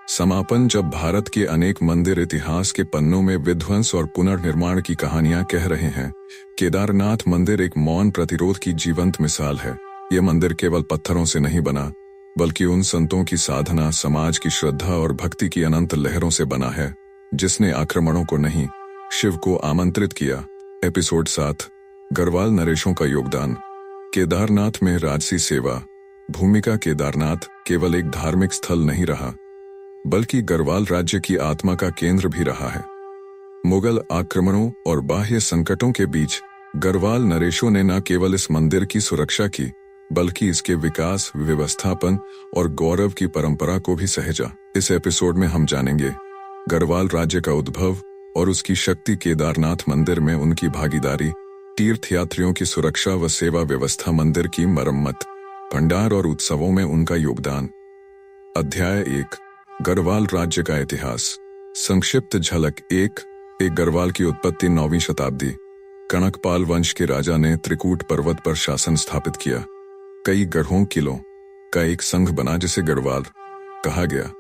समापन जब भारत के अनेक मंदिर इतिहास के पन्नों में विध्वंस और पुनर्निर्माण की कहानियां कह रहे हैं, केदारनाथ मंदिर एक मौन प्रतिरोध की जीवंत मिसाल है। यह मंदिर केवल पत्थरों से नहीं बना बल्कि उन संतों की साधना, समाज की श्रद्धा और भक्ति की अनंत लहरों से बना है जिसने आक्रमणों को नहीं, शिव को आमंत्रित किया। एपिसोड 7 गढ़वाल नरेशों का योगदान। केदारनाथ में राजसी सेवा भूमिका। केदारनाथ केवल एक धार्मिक स्थल नहीं रहा बल्कि गढ़वाल राज्य की आत्मा का केंद्र भी रहा है। मुगल आक्रमणों और बाह्य संकटों के बीच गढ़वाल नरेशों ने न केवल इस मंदिर की सुरक्षा की बल्कि इसके विकास, व्यवस्थापन और गौरव की परंपरा को भी सहेजा। इस एपिसोड में हम जानेंगे गढ़वाल राज्य का उद्भव और उसकी शक्ति, केदारनाथ मंदिर में उनकी भागीदारी, तीर्थयात्रियों की सुरक्षा व सेवा व्यवस्था, मंदिर की मरम्मत, भंडार और उत्सवों में उनका योगदान। अध्याय 1 गढ़वाल राज्य का इतिहास। संक्षिप्त झलक। एक गढ़वाल की उत्पत्ति 9वीं शताब्दी। कनकपाल वंश के राजा ने त्रिकूट पर्वत पर शासन स्थापित किया। कई गढ़ों, किलों का एक संघ बना जिसे गढ़वाल कहा गया।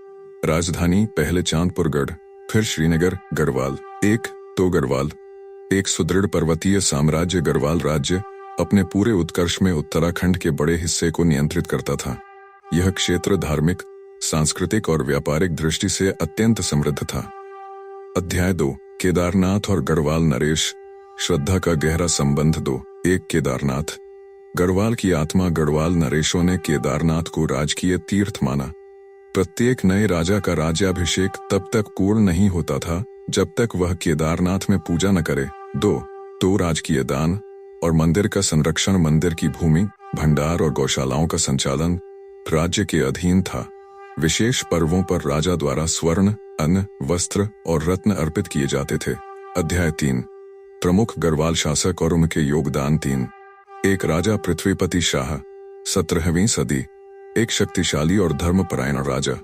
राजधानी पहले चांदपुर गढ़, फिर श्रीनगर। गढ़वाल। तो गढ़वाल एक सुदृढ़ पर्वतीय साम्राज्य। गढ़वाल राज्य अपने पूरे उत्कर्ष में उत्तराखंड के बड़े हिस्से को नियंत्रित करता था। यह क्षेत्र धार्मिक, सांस्कृतिक और व्यापारिक दृष्टि से अत्यंत समृद्ध था। अध्याय 2 केदारनाथ और गढ़वाल नरेश, श्रद्धा का गहरा संबंध। 2 केदारनाथ गढ़वाल की आत्मा। गढ़वाल नरेशों ने केदारनाथ को राजकीय तीर्थ माना। प्रत्येक नए राजा का राज्याभिषेक तब तक पूर्ण नहीं होता था जब तक वह केदारनाथ में पूजा न करे। 2 राजकीय दान और मंदिर का संरक्षण। मंदिर की भूमि, भंडार और गौशालाओं का संचालन राज्य के अधीन था। विशेष पर्वों पर राजा द्वारा स्वर्ण, अन्न, वस्त्र और रत्न अर्पित किए जाते थे। अध्याय 3 प्रमुख गढ़वाल शासक और उनके योगदान। 3 राजा पृथ्वीपति शाह, 17वीं सदी, एक शक्तिशाली और धर्मपरायण राजा।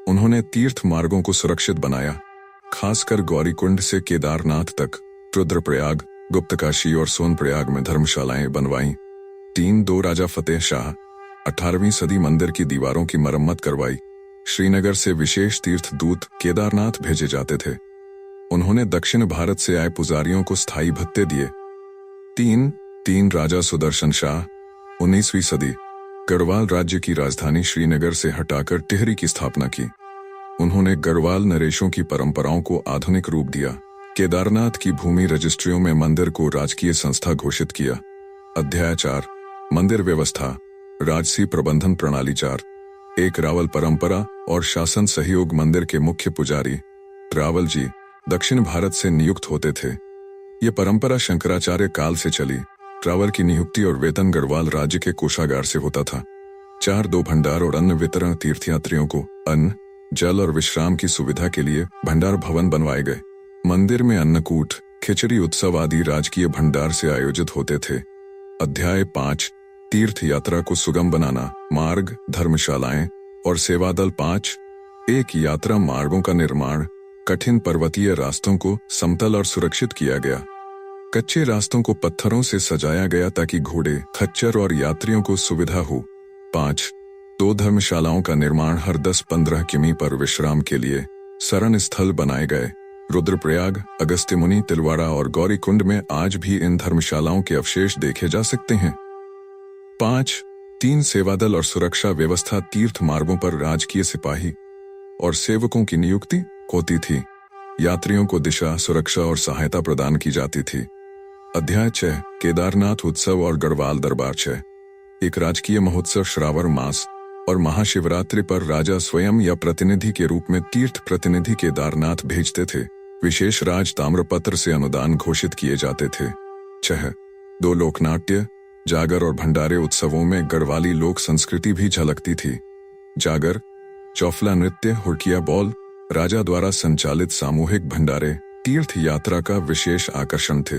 उन्होंने तीर्थ मार्गों को सुरक्षित बनाया, खासकर गौरीकुंड से केदारनाथ तक। रुद्रप्रयाग, गुप्तकाशी और सोनप्रयाग में धर्मशालाएं बनवाईं। 2 राजा फतेह शाह, 18वीं सदी, मंदिर की दीवारों की मरम्मत करवाई। श्रीनगर से विशेष तीर्थ दूत केदारनाथ भेजे जाते थे। उन्होंने दक्षिण भारत से आए पुजारियों को स्थायी भत्ते दिए। 3 राजा सुदर्शन शाह, 19वीं सदी, गढ़वाल राज्य की राजधानी श्रीनगर से हटाकर टिहरी की स्थापना की। उन्होंने गढ़वाल नरेशों की परंपराओं को आधुनिक रूप दिया। केदारनाथ की भूमि रजिस्ट्रियों में मंदिर को राजकीय संस्था घोषित किया। अध्याय 4 मंदिर व्यवस्था, राजसी प्रबंधन प्रणाली। 4 रावल परंपरा और शासन सहयोग। मंदिर के मुख्य पुजारी रावल जी दक्षिण भारत से नियुक्त होते थे। ये परंपरा शंकराचार्य काल से चली। रावल की नियुक्ति और वेतन गढ़वाल राज्य के कोषागार से होता था। 2 भंडार और अन्न वितरण। तीर्थयात्रियों को अन्न, जल और विश्राम की सुविधा के लिए भंडार भवन बनवाए गए। मंदिर में अन्नकूट, खिचड़ी उत्सव आदि राजकीय भंडार से आयोजित होते थे। अध्याय 5 तीर्थ यात्रा को सुगम बनाना, मार्ग, धर्मशालाएं और सेवादल। 5 एक यात्रा मार्गों का निर्माण कठिन पर्वतीय रास्तों को समतल और सुरक्षित किया गया। कच्चे रास्तों को पत्थरों से सजाया गया ताकि घोड़े, खच्चर और यात्रियों को सुविधा हो। 5. 2 धर्मशालाओं का निर्माण हर 10-15 किमी पर विश्राम के लिए शरण स्थल बनाए गए। रुद्रप्रयाग, अगस्त्यमुनि, तिलवाड़ा और गौरीकुंड में आज भी इन धर्मशालाओं के अवशेष देखे जा सकते हैं। 5. 3 सेवादल और सुरक्षा व्यवस्था तीर्थ मार्गों पर राजकीय सिपाही और सेवकों की नियुक्ति होती थी। यात्रियों को दिशा, सुरक्षा और सहायता प्रदान की जाती थी। अध्याय 6 केदारनाथ उत्सव और गढ़वाल दरबार 6 एक राजकीय महोत्सव श्रावण मास और महाशिवरात्रि पर राजा स्वयं या प्रतिनिधि के रूप में तीर्थ प्रतिनिधि केदारनाथ भेजते थे। विशेष राज ताम्रपत्र से अनुदान घोषित किए जाते थे। 6 2 लोकनाट्य, जागर और भंडारे उत्सवों में गढ़वाली लोक संस्कृति भी झलकती थी। जागर, चौफला नृत्य, हुड़किया बॉल, राजा द्वारा संचालित सामूहिक भंडारे तीर्थ यात्रा का विशेष आकर्षण थे।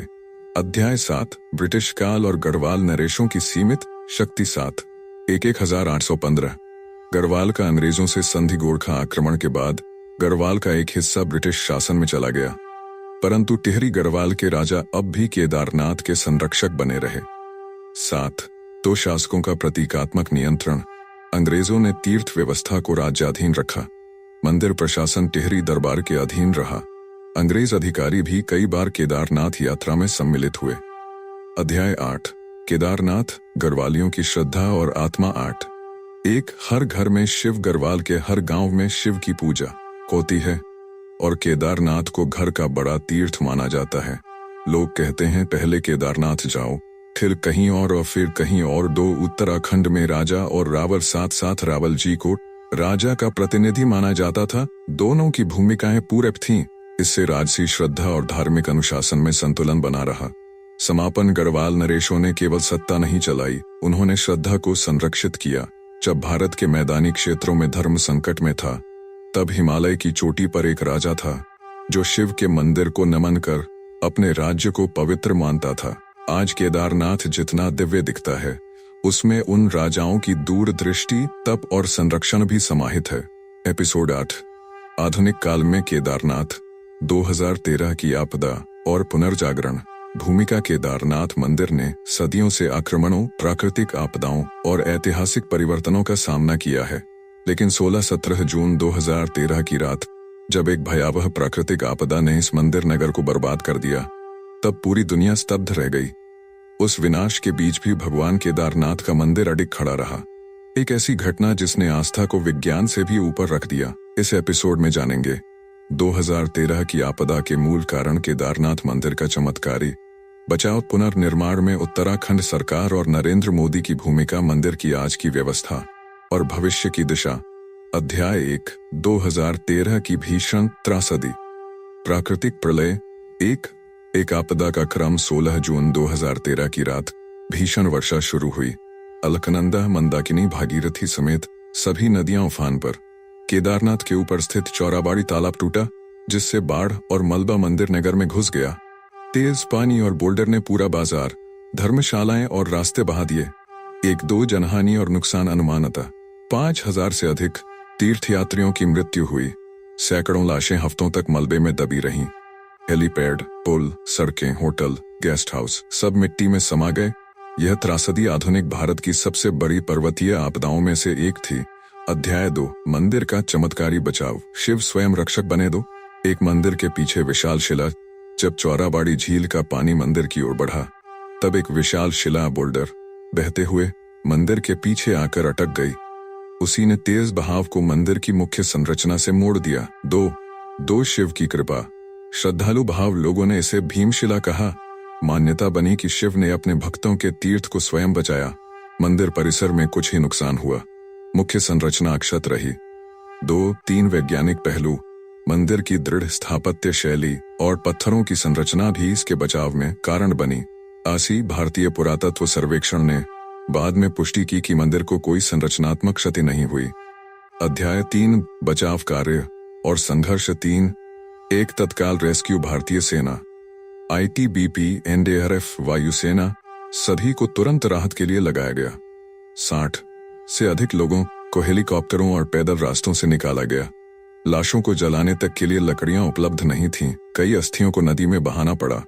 अध्याय 7 ब्रिटिश काल और गढ़वाल नरेशों की सीमित शक्ति 7 1815 गढ़वाल का अंग्रेजों से संधि गोरखा आक्रमण के बाद गढ़वाल का एक हिस्सा ब्रिटिश शासन में चला गया, परंतु टिहरी गढ़वाल के राजा अब भी केदारनाथ के संरक्षक बने रहे। 7 2 शासकों का प्रतीकात्मक नियंत्रण। अंग्रेजों ने तीर्थ व्यवस्था को राज्याधीन रखा। मंदिर प्रशासन टिहरी दरबार के अधीन रहा। अंग्रेज अधिकारी भी कई बार केदारनाथ यात्रा में सम्मिलित हुए। अध्याय 8 केदारनाथ, गढ़वालियों की श्रद्धा और आत्मा 8 1 हर घर में शिव, गढ़वाल के हर गांव में शिव की पूजा होती है और केदारनाथ को घर का बड़ा तीर्थ माना जाता है। लोग कहते हैं पहले केदारनाथ जाओ, फिर कहीं और फिर कहीं और। 2 उत्तराखंड में राजा और रावल साथ रावल जी को राजा का प्रतिनिधि माना जाता था। दोनों की भूमिकाएं पूरक थीं। इससे राजसी श्रद्धा और धार्मिक अनुशासन में संतुलन बना रहा। समापन गढ़वाल नरेशों ने केवल सत्ता नहीं चलाई, उन्होंने श्रद्धा को संरक्षित किया। जब भारत के मैदानी क्षेत्रों में धर्म संकट में था, तब हिमालय की चोटी पर एक राजा था जो शिव के मंदिर को नमन कर अपने राज्य को पवित्र मानता था। आज केदारनाथ जितना दिव्य दिखता है, उसमें उन राजाओं की दूरदृष्टि, तप और संरक्षण भी समाहित है। एपिसोड 8 आधुनिक काल में केदारनाथ, 2013 की आपदा और पुनर्जागरण। भूमिका केदारनाथ मंदिर ने सदियों से आक्रमणों, प्राकृतिक आपदाओं और ऐतिहासिक परिवर्तनों का सामना किया है, लेकिन 16-17 जून 2013 की रात जब एक भयावह प्राकृतिक आपदा ने इस मंदिर नगर को बर्बाद कर दिया, तब पूरी दुनिया स्तब्ध रह गई। उस विनाश के बीच भी भगवान केदारनाथ का मंदिर अडिग खड़ा रहा। एक ऐसी घटना जिसने आस्था को विज्ञान से भी ऊपर रख दिया। इस एपिसोड में जानेंगे 2013 की आपदा के मूल कारण, केदारनाथ मंदिर का चमत्कारी बचाव, पुनर्निर्माण में उत्तराखंड सरकार और नरेंद्र मोदी की भूमिका, मंदिर की आज की व्यवस्था और भविष्य की दिशा। अध्याय 1 2013 की भीषण त्रासदी। प्राकृतिक प्रलय। एक आपदा का क्रम। 16 जून 2013 की रात भीषण वर्षा शुरू हुई। अलकनंदा, मंदाकिनी, भागीरथी समेत सभी नदियां उफान पर। केदारनाथ के ऊपर स्थित चौराबाड़ी तालाब टूटा, जिससे बाढ़ और मलबा मंदिर नगर में घुस गया। तेज पानी और बोल्डर ने पूरा बाजार, धर्मशालाएं और रास्ते बहा दिए। 1-2 जनहानि और नुकसान अनुमानतः 5000 से अधिक तीर्थयात्रियों की मृत्यु हुई। सैकड़ों लाशें हफ्तों तक मलबे में दबी रहीं। हेलीपैड, पुल, सड़कें, होटल, गेस्ट हाउस सब मिट्टी में समा गए। यह त्रासदी आधुनिक भारत की सबसे बड़ी पर्वतीय आपदाओं में से एक थी। अध्याय 2 मंदिर का चमत्कारी बचाव। शिव स्वयं रक्षक बने। 2 एक मंदिर के पीछे विशाल शिला। जब चौराबाड़ी झील का पानी मंदिर की ओर बढ़ा, तब एक विशाल शिला बोल्डर बहते हुए मंदिर के पीछे आकर अटक गई। उसी ने तेज बहाव को मंदिर की मुख्य संरचना से मोड़ दिया। 2 शिव की कृपा। श्रद्धालु भाव लोगों ने इसे भीमशिला कहा। मान्यता बनी कि शिव ने अपने भक्तों के तीर्थ को स्वयं बचाया। मंदिर परिसर में कुछ ही नुकसान हुआ, मुख्य संरचना अक्षत रही। 2-3 वैज्ञानिक पहलू। मंदिर की दृढ़ स्थापत्य शैली और पत्थरों की संरचना भी इसके बचाव में कारण बनी। आसी भारतीय पुरातत्व सर्वेक्षण ने बाद में पुष्टि की कि मंदिर को कोई संरचनात्मक क्षति नहीं हुई। अध्याय 3 बचाव कार्य और संघर्ष। 3 एक तत्काल रेस्क्यू। भारतीय सेना, ITBP, NDRF, वायुसेना सभी को तुरंत राहत के लिए लगाया गया। 60 से अधिक लोगों को हेलीकॉप्टरों और पैदल रास्तों से निकाला गया। लाशों को जलाने तक के लिए लकड़ियां उपलब्ध नहीं थीं, कई अस्थियों को नदी में बहाना पड़ा।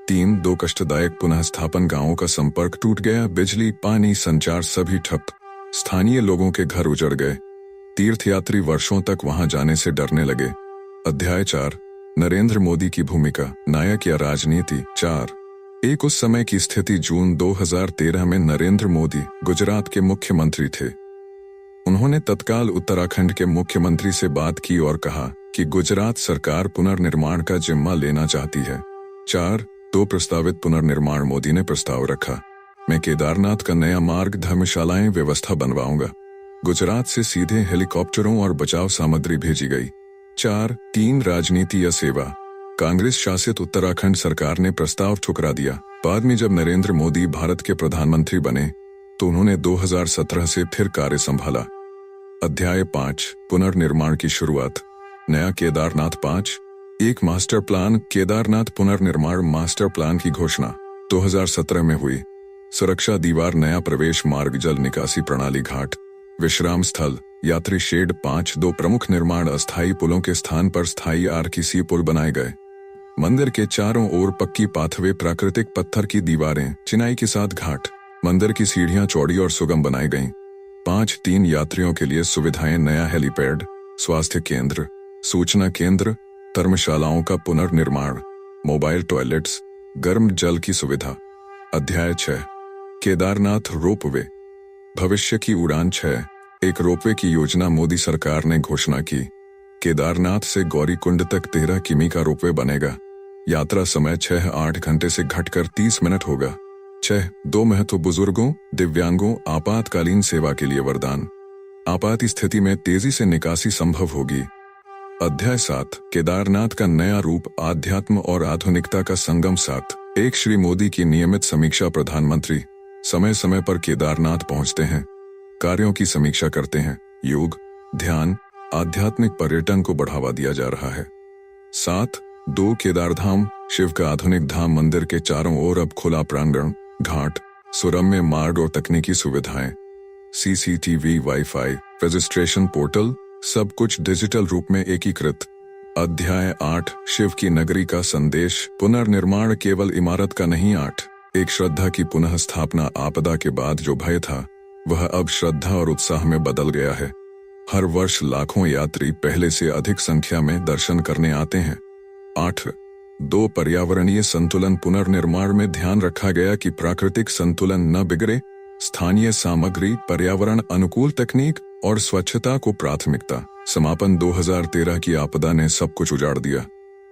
3 कष्टदायक पुनः स्थापन, गांवों का संपर्क टूट गया, बिजली, पानी, संचार सभी ठप। स्थानीय लोगों के घर उजड़ गए। तीर्थयात्री वर्षों तक वहां जाने से डरने लगे। अध्याय 4, नरेंद्र मोदी की भूमिका, नायक या राजनीति। 4, एक उस समय की स्थिति। जून 2013 में नरेंद्र मोदी गुजरात के मुख्यमंत्री थे। उन्होंने तत्काल उत्तराखंड के मुख्यमंत्री से बात की और कहा कि गुजरात सरकार पुनर्निर्माण का जिम्मा लेना चाहती है। 4, 2 प्रस्तावित पुनर्निर्माण। मोदी ने प्रस्ताव रखा, मैं केदारनाथ का नया मार्ग, धर्मशालाएं, व्यवस्था बनवाऊंगा। गुजरात से सीधे हेलीकॉप्टरों और बचाव सामग्री भेजी गई। 4, 3 राजनीति या सेवा। कांग्रेस शासित उत्तराखंड सरकार ने प्रस्ताव ठुकरा दिया। बाद में जब नरेंद्र मोदी भारत के प्रधानमंत्री बने तो उन्होंने 2017 से फिर कार्य संभाला। अध्याय 5, पुनर्निर्माण की शुरुआत, नया केदारनाथ। 5, एक मास्टर प्लान। केदारनाथ पुनर्निर्माण मास्टर प्लान की घोषणा 2017 में हुई। सुरक्षा दीवार, नया प्रवेश मार्ग, जल निकासी प्रणाली, घाट, विश्राम स्थल, यात्री शेड। 5, 2 प्रमुख निर्माण, अस्थायी पुलों के स्थान पर स्थायी आरसीसी पुल बनाए गए। मंदिर के चारों ओर पक्की पाथवे, प्राकृतिक पत्थर की दीवारें, चिनाई के साथ घाट। मंदिर की सीढ़ियां चौड़ी और सुगम बनाई गईं। 5, 3 यात्रियों के लिए सुविधाएं, नया हेलीपैड, स्वास्थ्य केंद्र, सूचना केंद्र, धर्मशालाओं का पुनर्निर्माण, मोबाइल टॉयलेट्स, गर्म जल की सुविधा। अध्याय 6, केदारनाथ रोपवे, भविष्य की उड़ान। 6, एक रोपवे की योजना मोदी सरकार ने घोषणा की। केदारनाथ से गौरीकुंड तक 13 किमी का रोपवे बनेगा। यात्रा समय 6-8 घंटे से घटकर 30 मिनट होगा। 6, 2 महत्व, बुजुर्गों, दिव्यांगों, आपातकालीन सेवा के लिए वरदान, आपात स्थिति में तेजी से निकासी संभव होगी। अध्याय 7, केदारनाथ का नया रूप, आध्यात्म और आधुनिकता का संगम। 7, 1 श्री मोदी की नियमित समीक्षा। प्रधानमंत्री समय समय पर केदारनाथ पहुंचते हैं, कार्यों की समीक्षा करते हैं। योग, ध्यान, आध्यात्मिक पर्यटन को बढ़ावा दिया जा रहा है। 7, 2 केदारधाम, शिव का आधुनिक धाम। मंदिर के चारों ओर अब खुला प्रांगण, घाट, सुरम्य मार्ग और तकनीकी सुविधाएं, सीसीटीवी, वाईफाई, रजिस्ट्रेशन पोर्टल, सब कुछ डिजिटल रूप में एकीकृत। अध्याय 8, शिव की नगरी का संदेश, पुनर्निर्माण केवल इमारत का नहीं। 8, एक श्रद्धा की पुनः स्थापना। आपदा के बाद जो भय था वह अब श्रद्धा और उत्साह में बदल गया है। हर वर्ष लाखों यात्री पहले से अधिक संख्या में दर्शन करने आते हैं। 8, 2 पर्यावरणीय संतुलन। पुनर्निर्माण में ध्यान रखा गया कि प्राकृतिक संतुलन न बिगड़े। स्थानीय सामग्री, पर्यावरण अनुकूल तकनीक और स्वच्छता को प्राथमिकता। समापन 2013 की आपदा ने सब कुछ उजाड़ दिया,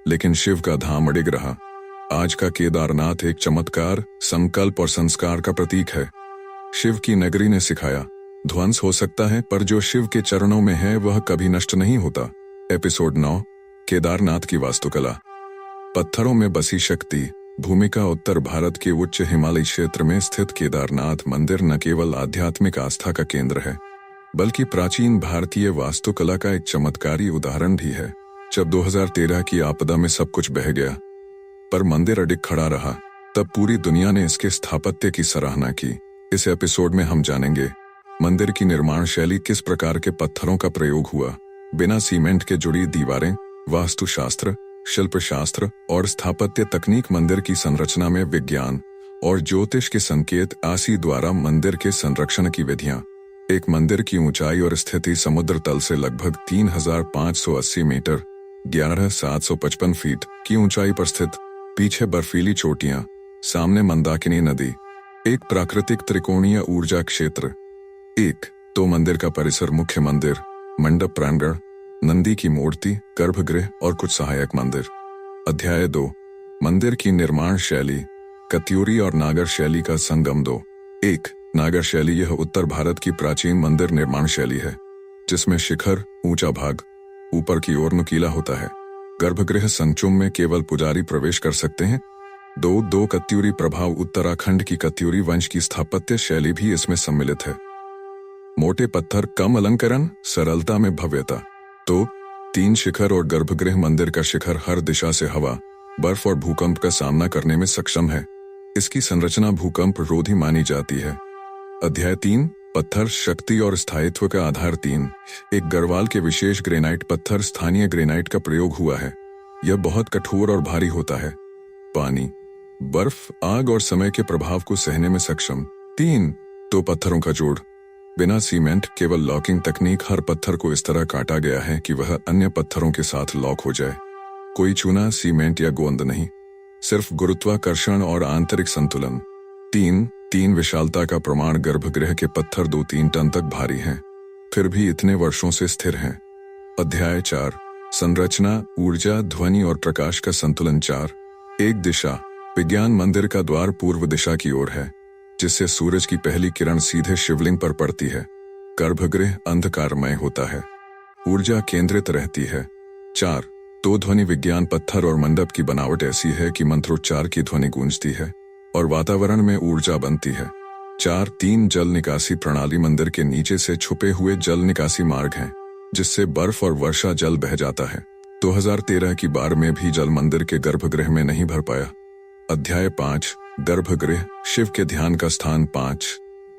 लेकिन शिव का धाम अडिग रहा। आज का केदारनाथ एक चमत्कार, संकल्प और संस्कार का प्रतीक है। शिव की नगरी ने सिखाया, ध्वंस हो सकता है पर जो शिव के चरणों में है वह कभी नष्ट नहीं होता। एपिसोड 9, केदारनाथ की वास्तुकला, पत्थरों में बसी शक्ति। भूमिका, उत्तर भारत के उच्च हिमालयी क्षेत्र में स्थित केदारनाथ मंदिर न केवल आध्यात्मिक आस्था का केंद्र है बल्कि प्राचीन भारतीय वास्तुकला का एक चमत्कारी उदाहरण भी है। जब 2013 की आपदा में सब कुछ बह गया पर मंदिर अडिग खड़ा रहा, तब पूरी दुनिया ने इसके स्थापत्य की सराहना की। इस एपिसोड में हम जानेंगे मंदिर की निर्माण शैली, किस प्रकार के पत्थरों का प्रयोग हुआ, बिना सीमेंट के जुड़ी दीवारें, वास्तुशास्त्र, शिल्पशास्त्र और स्थापत्य तकनीक, मंदिर की संरचना में विज्ञान और ज्योतिष के संकेत, आसी द्वारा मंदिर के संरक्षण की विधियां। एक मंदिर की ऊंचाई और स्थिति, समुद्र तल से लगभग 3580 मीटर 11,755 फीट की ऊंचाई पर स्थित, पीछे बर्फीली चोटियां, सामने मंदाकिनी नदी। एक प्राकृतिक त्रिकोणीय ऊर्जा क्षेत्र। 1, 2 मंदिर का परिसर, मुख्य मंदिर, मंडप प्रांगण, नंदी की मूर्ति, गर्भगृह और कुछ सहायक मंदिर। अध्याय 2, मंदिर की निर्माण शैली, कत्यूरी और नागर शैली का संगम। 2, 1, नागर शैली, यह उत्तर भारत की प्राचीन मंदिर निर्माण शैली है जिसमें शिखर, ऊंचा भाग, ऊपर की ओर नुकीला होता है। गर्भगृह संगचुम में केवल पुजारी प्रवेश कर सकते हैं। 2, कत्यूरी प्रभाव, उत्तराखंड की कत्यूरी वंश की स्थापत्य शैली भी इसमें सम्मिलित है। मोटे पत्थर, कम अलंकरण, सरलता में भव्यता। 2, 3 शिखर और गर्भगृह, मंदिर का शिखर हर दिशा से हवा, बर्फ और भूकंप का सामना करने में सक्षम है। इसकी संरचना भूकंप रोधी मानी जाती है। अध्याय 3, पत्थर शक्ति और स्थायित्व का आधार 3। एक गढ़वाल के विशेष ग्रेनाइट पत्थर स्थानीय ग्रेनाइट का प्रयोग हुआ है। यह बहुत कठोर और भारी होता है। पानी, बर्फ, आग और समय के प्रभाव को सहने में सक्षम। 3। दो पत्थरों का जोड़, बिना सीमेंट, केवल लॉकिंग तकनीक। हर पत्थर को इस तरह काटा गया है कि वह अन्य पत्थरों के साथ लॉक हो जाए। कोई चूना, सीमेंट या गोंद नहीं, सिर्फ गुरुत्वाकर्षण और आंतरिक संतुलन। 3 विशालता का प्रमाण, गर्भगृह के पत्थर 2-3 टन तक भारी हैं, फिर भी इतने वर्षों से स्थिर हैं। अध्याय 4, संरचना, ऊर्जा, ध्वनि और प्रकाश का संतुलन। 4। एक दिशा, विज्ञान मंदिर का द्वार पूर्व दिशा की ओर है, जिससे सूरज की पहली किरण सीधे शिवलिंग पर पड़ती है। गर्भगृह अंधकारमय होता है, ऊर्जा केंद्रित रहती है। 4। दो ध्वनि विज्ञान पत्थर और मंडप की बनावट ऐसी है कि मंत्रोच्चार की ध्वनि गूंजती है और वातावरण में ऊर्जा बनती है। 4। 3 जल निकासी प्रणाली, मंदिर के नीचे से छुपे हुए जल निकासी मार्ग हैं, जिससे बर्फ और वर्षा जल बह जाता है। 2013 की बाढ़ में भी जल मंदिर के गर्भगृह में नहीं भर पाया। अध्याय 5, गर्भगृह, शिव के ध्यान का स्थान। 5।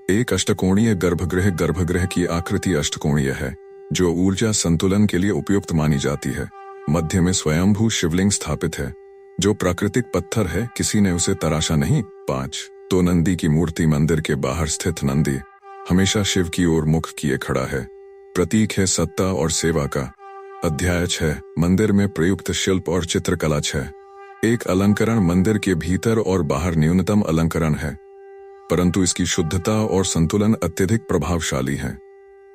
एक अष्टकोणीय गर्भगृह, गर्भगृह की आकृति अष्टकोणीय है, जो ऊर्जा संतुलन के लिए उपयुक्त मानी जाती है। मध्य में स्वयंभू शिवलिंग स्थापित है, जो प्राकृतिक पत्थर है, किसी ने उसे तराशा नहीं। 5। तो नंदी की मूर्ति, मंदिर के बाहर स्थित नंदी हमेशा शिव की ओर मुख किए खड़ा है, प्रतीक है सत्ता और सेवा का। अध्याय 6, मंदिर में प्रयुक्त शिल्प और चित्रकला। 6। एक अलंकरण, मंदिर के भीतर और बाहर न्यूनतम अलंकरण है, परंतु इसकी शुद्धता और संतुलन अत्यधिक प्रभावशाली है।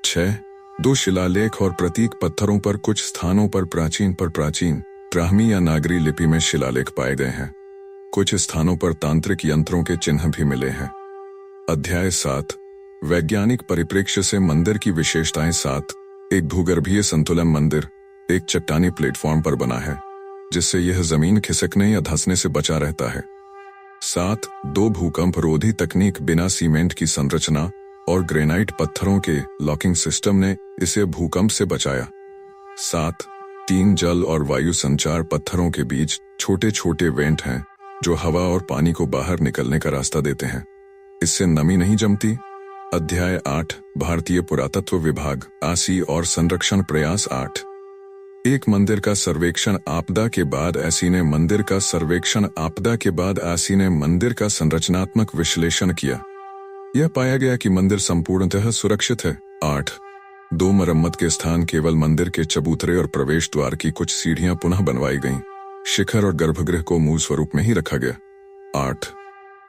6। 2 शिलालेख और प्रतीक, पत्थरों पर कुछ स्थानों पर प्राचीन ब्राह्मी या नागरी लिपि में शिलालेख पाए गए हैं। कुछ स्थानों पर तांत्रिक यंत्रों के चिन्ह भी मिले हैं। अध्याय 7, वैज्ञानिक परिप्रेक्ष्य से मंदिर की विशेषताएं। 7। एक भूगर्भीय संतुलन, मंदिर एक चट्टानी प्लेटफॉर्म पर बना है, जिससे यह जमीन खिसकने या धंसने से बचा रहता है। 7। 2 भूकंप रोधी तकनीक, बिना सीमेंट की संरचना और ग्रेनाइट पत्थरों के लॉकिंग सिस्टम ने इसे भूकंप से बचाया। 7। 3 जल और वायु संचार, पत्थरों के बीच छोटे छोटे वेंट हैं, जो हवा और पानी को बाहर निकलने का रास्ता देते हैं, इससे नमी नहीं जमती। अध्याय 8, भारतीय पुरातत्व विभाग, आसी और संरक्षण प्रयास। 8। एक मंदिर का सर्वेक्षण, आपदा के बाद आसी ने मंदिर का सर्वेक्षण आपदा के बाद आसी ने मंदिर का संरचनात्मक विश्लेषण किया। यह पाया गया कि मंदिर संपूर्णतः सुरक्षित है। 8। 2 मरम्मत के स्थान, केवल मंदिर के चबूतरे और प्रवेश द्वार की कुछ सीढ़ियां पुनः बनवाई गईं। शिखर और गर्भगृह को मूल स्वरूप में ही रखा गया। 8।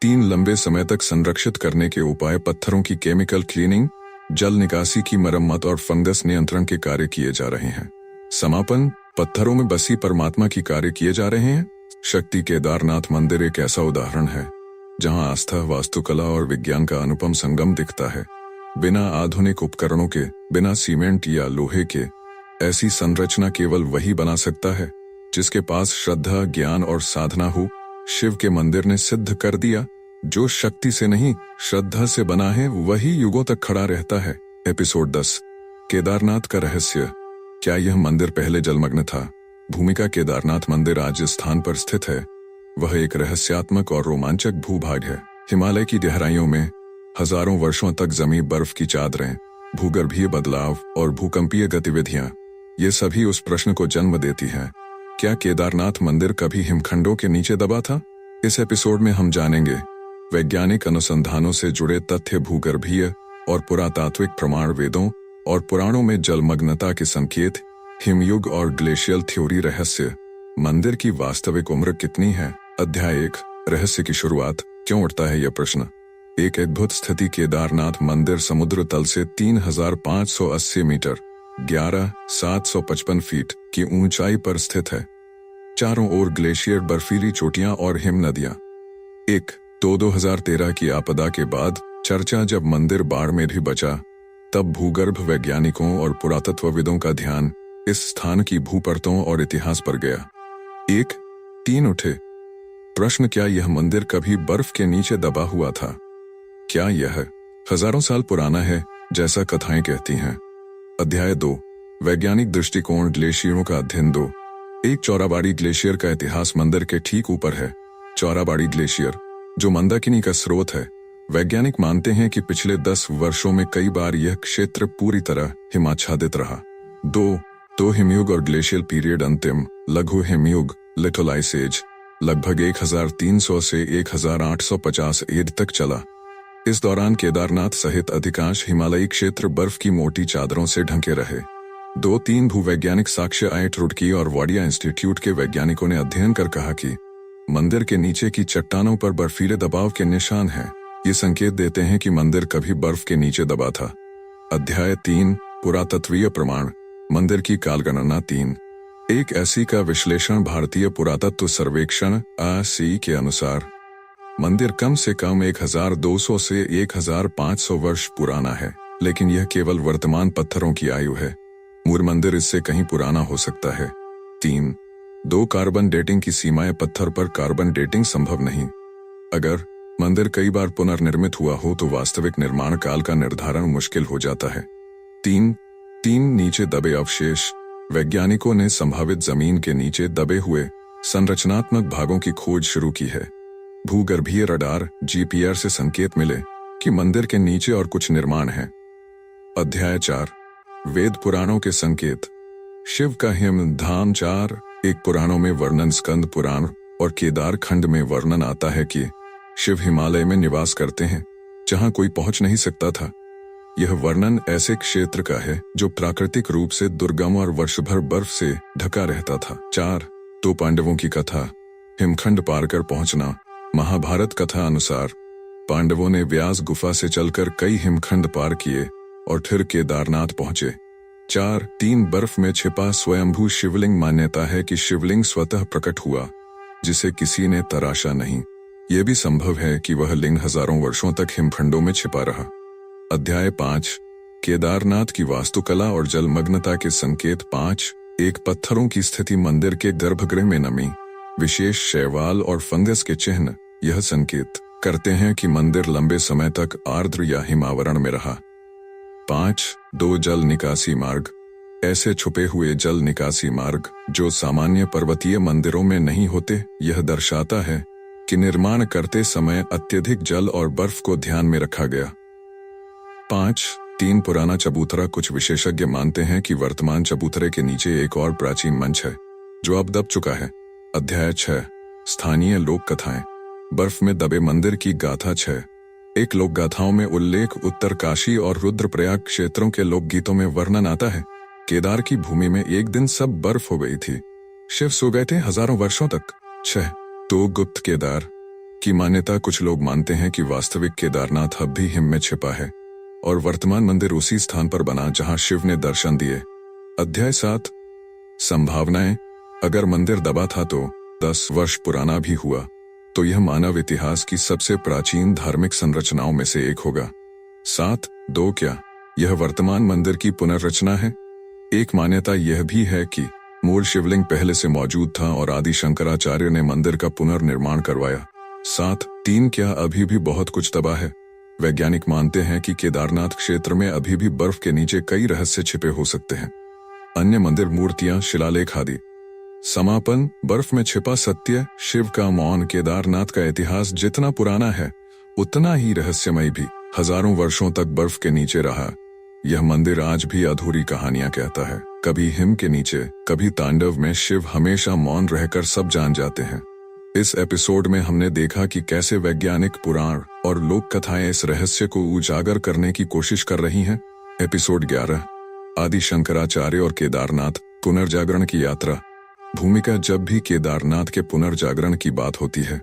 3 लंबे समय तक संरक्षित करने के उपाय, पत्थरों की केमिकल क्लीनिंग, जल निकासी की मरम्मत और फंगस नियंत्रण के कार्य किए जा रहे हैं। समापन, पत्थरों में बसी परमात्मा की कार्य किए जा रहे हैं। शक्ति केदारनाथ मंदिर एक ऐसा उदाहरण है जहां आस्था, वास्तुकला और विज्ञान का अनुपम संगम दिखता है। बिना आधुनिक उपकरणों के, बिना सीमेंट या लोहे के, ऐसी संरचना केवल वही बना सकता है जिसके पास श्रद्धा, ज्ञान और साधना हो। शिव के मंदिर ने सिद्ध कर दिया, जो शक्ति से नहीं श्रद्धा से बना है वही युगों तक खड़ा रहता है। एपिसोड 10, केदारनाथ का रहस्य। क्या यह मंदिर पहले जलमग्न था? भूमिका, केदारनाथ मंदिर आज जिस स्थान पर स्थित है वह एक रहस्यात्मक और रोमांचक भूभाग है। हिमालय की गहराइयों में हजारों वर्षों तक जमी बर्फ की चादरें, भूगर्भीय बदलाव और भूकंपीय गतिविधियां, ये सभी उस प्रश्न को जन्म देती हैं, क्या केदारनाथ मंदिर कभी हिमखंडों के नीचे दबा था? इस एपिसोड में हम जानेंगे वैज्ञानिक अनुसंधानों से जुड़े तथ्य, भूगर्भीय और पुरातात्विक प्रमाण, वेदों और पुराणों में जलमग्नता के संकेत, हिमयुग और ग्लेशियल थ्योरी, रहस्य, मंदिर की वास्तविक उम्र कितनी है। अध्याय 1, रहस्य की शुरुआत। क्यों उठता है यह प्रश्न? एक अद्भुत स्थिति, केदारनाथ मंदिर समुद्र तल से 3580 मीटर 11,755 फीट की ऊंचाई पर स्थित है। चारों ओर ग्लेशियर, बर्फीली चोटियां और हिम नदियां। 1। 2013 की आपदा के बाद चर्चा, जब मंदिर बाढ़ में भी बचा, तब भूगर्भ वैज्ञानिकों और पुरातत्वविदों का ध्यान इस स्थान की भूपरतों और इतिहास पर गया। 1। 3 उठे प्रश्न, क्या यह मंदिर कभी बर्फ के नीचे दबा हुआ था? क्या यह हजारों साल पुराना है जैसा कथाएं कहती हैं? अध्याय 2, वैज्ञानिक दृष्टिकोण, ग्लेशियरों का अध्ययन। 2। एक चौराबाड़ी ग्लेशियर का इतिहास मंदिर के ठीक ऊपर है। चौराबाड़ी ग्लेशियर, जो मंदाकिनी का स्रोत है, वैज्ञानिक मानते हैं कि पिछले 10 वर्षों में कई बार यह क्षेत्र पूरी तरह हिमाच्छादित रहा। दो हिमयुग और ग्लेशियल पीरियड अंतिम लघु हिमयुग लिटिल आइस एज लगभग 1300 से 1850 एड तक चला। इस दौरान केदारनाथ सहित अधिकांश हिमालयी क्षेत्र बर्फ की मोटी चादरों से ढके रहे। 2-3 भूवैज्ञानिक साक्ष्य आईआईटी रुड़की और वाडिया इंस्टीट्यूट के वैज्ञानिकों ने अध्ययन कर कहा कि मंदिर के नीचे की चट्टानों पर बर्फीले दबाव के निशान हैं। ये संकेत देते हैं कि मंदिर कभी बर्फ के नीचे दबा था। अध्याय 3 पुरातत्वीय प्रमाण मंदिर की कालगणना 3 एक ऐसी का विश्लेषण भारतीय पुरातत्व सर्वेक्षण (ASI) के अनुसार मंदिर कम से कम 1200 से 1500 वर्ष पुराना है, लेकिन यह केवल वर्तमान पत्थरों की आयु है। मूल मंदिर इससे कहीं पुराना हो सकता है। 2 कार्बन डेटिंग की सीमाएं पत्थर पर कार्बन डेटिंग संभव नहीं। अगर मंदिर कई बार पुनर्निर्मित हुआ हो तो वास्तविक निर्माण काल का निर्धारण मुश्किल हो जाता है। 3 नीचे दबे अवशेष वैज्ञानिकों ने संभावित जमीन के नीचे दबे हुए संरचनात्मक भागों की खोज शुरू की है। भूगर्भीय रडार (GPS) से संकेत मिले कि मंदिर के नीचे और कुछ निर्माण है। अध्याय 4 वेद पुराणों के संकेत शिव का हिम धाम 4 एक पुराणों में वर्णन स्कंद पुराण और केदार खंड में वर्णन आता है कि शिव हिमालय में निवास करते हैं जहां कोई पहुंच नहीं सकता था। यह वर्णन ऐसे क्षेत्र का है जो प्राकृतिक रूप से दुर्गम और वर्षभर बर्फ से ढका रहता था। 4 2 पांडवों की कथा हिमखंड पार कर पहुंचना महाभारत कथा अनुसार पांडवों ने व्यास गुफा से चलकर कई हिमखंड पार किए और फिर केदारनाथ पहुंचे। 4 बर्फ में छिपा स्वयंभू शिवलिंग मान्यता है कि शिवलिंग स्वतः प्रकट हुआ जिसे किसी ने तराशा नहीं। यह भी संभव है कि वह लिंग हजारों वर्षों तक हिमखंडों में छिपा रहा। अध्याय 5 केदारनाथ की वास्तुकला और जलमग्नता के संकेत 5 एक पत्थरों की स्थिति मंदिर के गर्भगृह में नमी विशेष शैवाल और फंगस के चिन्ह यह संकेत करते हैं कि मंदिर लंबे समय तक आर्द्र या हिमावरण में रहा। 2 जल निकासी मार्ग ऐसे छुपे हुए जल निकासी मार्ग जो सामान्य पर्वतीय मंदिरों में नहीं होते। यह दर्शाता है कि निर्माण करते समय अत्यधिक जल और बर्फ को ध्यान में रखा गया। 3 पुराना चबूतरा कुछ विशेषज्ञ मानते हैं कि वर्तमान चबूतरे के नीचे एक और प्राचीन मंच है जो अब दब चुका है। अध्याय 6 स्थानीय लोक कथाएं बर्फ में दबे मंदिर की गाथा 6 एक लोक गाथाओं में उल्लेख उत्तरकाशी और रुद्रप्रयाग क्षेत्रों के लोकगीतों में वर्णन आता है। केदार की भूमि में एक दिन सब बर्फ हो गई थी। शिव सो गए थे हजारों वर्षों तक। 6 गुप्त केदार की मान्यता कुछ लोग मानते हैं कि वास्तविक केदारनाथ अब भी हिम में छिपा है और वर्तमान मंदिर उसी स्थान पर बना जहां शिव ने दर्शन दिए। अध्याय 7 संभावनाएं अगर मंदिर दबा था तो 10 वर्ष पुराना भी हुआ तो यह मानव इतिहास की सबसे प्राचीन धार्मिक संरचनाओं में से एक होगा। 2 क्या यह वर्तमान मंदिर की पुनर्रचना है? एक मान्यता यह भी है कि मूल शिवलिंग पहले से मौजूद था और आदि शंकराचार्य ने मंदिर का पुनर्निर्माण करवाया। 3 क्या अभी भी बहुत कुछ दबा है? वैज्ञानिक मानते हैं कि केदारनाथ क्षेत्र में अभी भी बर्फ के नीचे कई रहस्य छिपे हो सकते हैं। अन्य मंदिर मूर्तियां शिलालेख आदि। समापन बर्फ में छिपा सत्य शिव का मौन केदारनाथ का इतिहास जितना पुराना है उतना ही रहस्यमय भी। हजारों वर्षों तक बर्फ के नीचे रहा यह मंदिर आज भी अधूरी कहानियां कहता है। कभी हिम के नीचे कभी तांडव में शिव हमेशा मौन रहकर सब जान जाते हैं। इस एपिसोड में हमने देखा कि कैसे वैज्ञानिक पुराण और लोक कथाएं इस रहस्य को उजागर करने की कोशिश कर रही हैं। एपिसोड 11 आदि शंकराचार्य और केदारनाथ पुनर्जागरण की यात्रा। भूमिका जब भी केदारनाथ के पुनर्जागरण की बात होती है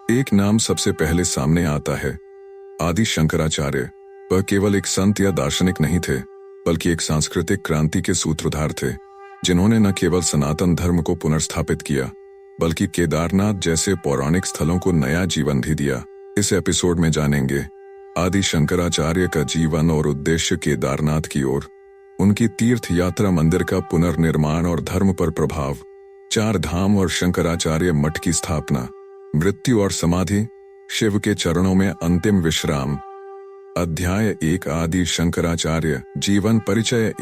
एक नाम सबसे पहले सामने आता है आदि शंकराचार्य। वह केवल एक संत या दार्शनिक नहीं थे बल्कि एक सांस्कृतिक क्रांति के सूत्रधार थे जिन्होंने न केवल सनातन धर्म को पुनर्स्थापित किया बल्कि केदारनाथ जैसे पौराणिक स्थलों को नया जीवन भी दिया। इस एपिसोड में जानेंगे आदि शंकराचार्य का जीवन और उद्देश्य, केदारनाथ की ओर उनकी तीर्थ यात्रा, मंदिर का पुनर्निर्माण और धर्म पर प्रभाव, 4 धाम और शंकराचार्य मठ की स्थापना, मृत्यु और समाधि, शिव के चरणों में अंतिम विश्राम। अध्याय 1 आदि शंकराचार्य जीवन परिचय।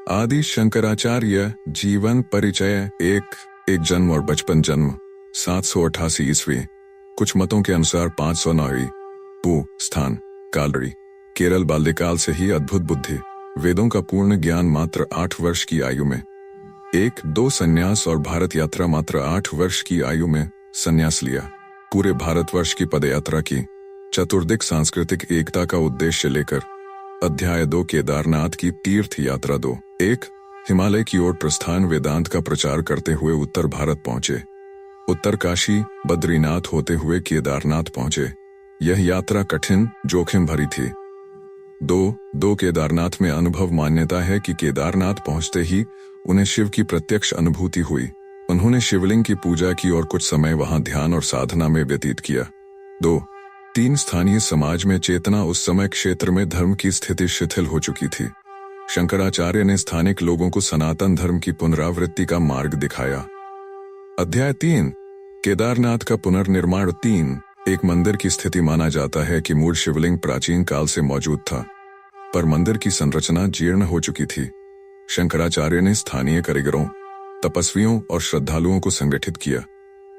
आदि शंकराचार्य जीवन परिचय। एक जन्म और बचपन। जन्म 788 ईस्वी, कुछ मतों के अनुसार 509वीं, स्थान कालड़ी। केरल बाल्यकाल से ही अद्भुत बुद्धि, वेदों का पूर्ण ज्ञान मात्र 8 वर्ष की आयु में। 1-2 संन्यास और भारत यात्रा मात्र 8 वर्ष की आयु में संन्यास लिया। पूरे भारतवर्ष की पदयात्रा की। चतुर्दिक सांस्कृतिक एकता का उद्देश्य लेकर। अध्याय 2 केदारनाथ की तीर्थ यात्रा 2। 1 हिमालय की ओर प्रस्थान। वेदांत का प्रचार करते हुए उत्तर भारत पहुंचे। उत्तरकाशी बद्रीनाथ होते हुए केदारनाथ पहुंचे। यह यात्रा कठिन जोखिम भरी थी। 2 केदारनाथ में अनुभव। मान्यता है कि केदारनाथ पहुंचते ही उन्हें शिव की प्रत्यक्ष अनुभूति हुई। उन्होंने शिवलिंग की पूजा की और कुछ समय वहां ध्यान और साधना में व्यतीत किया। 2-3 स्थानीय समाज में चेतना। उस समय क्षेत्र में धर्म की स्थिति शिथिल हो चुकी थी। शंकराचार्य ने स्थानिक लोगों को सनातन धर्म की पुनरावृत्ति का मार्ग दिखाया। अध्याय 3 केदारनाथ का पुनर्निर्माण। 3 एक मंदिर की स्थिति। माना जाता है कि मूल शिवलिंग प्राचीन काल से मौजूद था, पर मंदिर की संरचना जीर्ण हो चुकी थी। शंकराचार्य ने स्थानीय कारीगरों, तपस्वियों और श्रद्धालुओं को संगठित किया।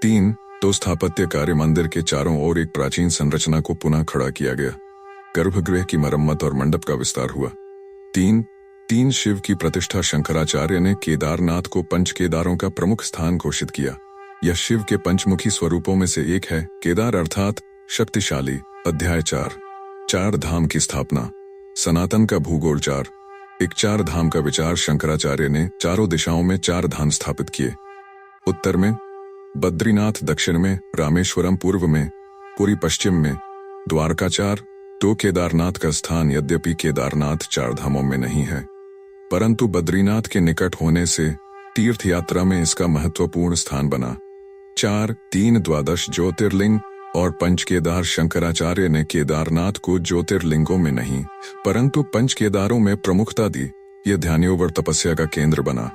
3 स्थापत्य कार्य। मंदिर के चारों ओर एक प्राचीन संरचना को पुनः खड़ा किया गया। गर्भगृह की मरम्मत और मंडप का विस्तार हुआ। 3 शिव की प्रतिष्ठा। शंकराचार्य ने केदारनाथ को पंच केदारों का प्रमुख स्थान घोषित किया। यह शिव के पंचमुखी स्वरूपों में से एक है। केदार अर्थात शक्तिशाली। अध्याय 4 धाम की स्थापना। सनातन का भूगोल। 4 धाम का विचार। शंकराचार्य ने चारों दिशाओं में 4 धाम स्थापित किए। उत्तर में बद्रीनाथ, दक्षिण में रामेश्वरम, पूर्व में पुरी, पश्चिम में द्वारका। 4 केदारनाथ का स्थान। यद्यपि केदारनाथ 4 धामों में नहीं है, परंतु बद्रीनाथ के निकट होने से तीर्थ यात्रा में इसका महत्वपूर्ण स्थान बना। 3 द्वादश ज्योतिर्लिंग और पंच केदार। शंकराचार्य ने केदारनाथ को ज्योतिर्लिंगों में नहीं, परंतु पंच केदारों में प्रमुखता दी। यह ध्यानयोग और तपस्या का केंद्र बना।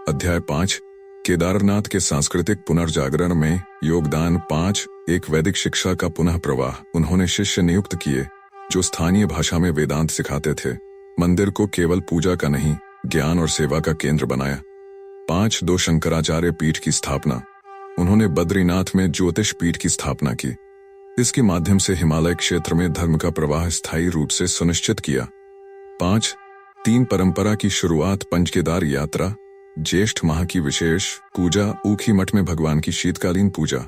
अध्याय 5 केदारनाथ के सांस्कृतिक पुनर्जागरण में योगदान। 5 एक वैदिक शिक्षा का पुनः प्रवाह। उन्होंने शिष्य नियुक्त किए जो स्थानीय भाषा में वेदांत सिखाते थे। मंदिर को केवल पूजा का नहीं, ज्ञान और सेवा का केंद्र बनाया। 5 शंकराचार्य पीठ की स्थापना। उन्होंने बद्रीनाथ में ज्योतिष पीठ की स्थापना की। इसके माध्यम से हिमालय क्षेत्र में धर्म का प्रवाह स्थायी रूप से सुनिश्चित किया। 5 परंपरा की शुरुआत। पंचकेदार यात्रा। ज्येष्ठ माह की विशेष पूजा। ऊखी मठ में भगवान की शीतकालीन पूजा।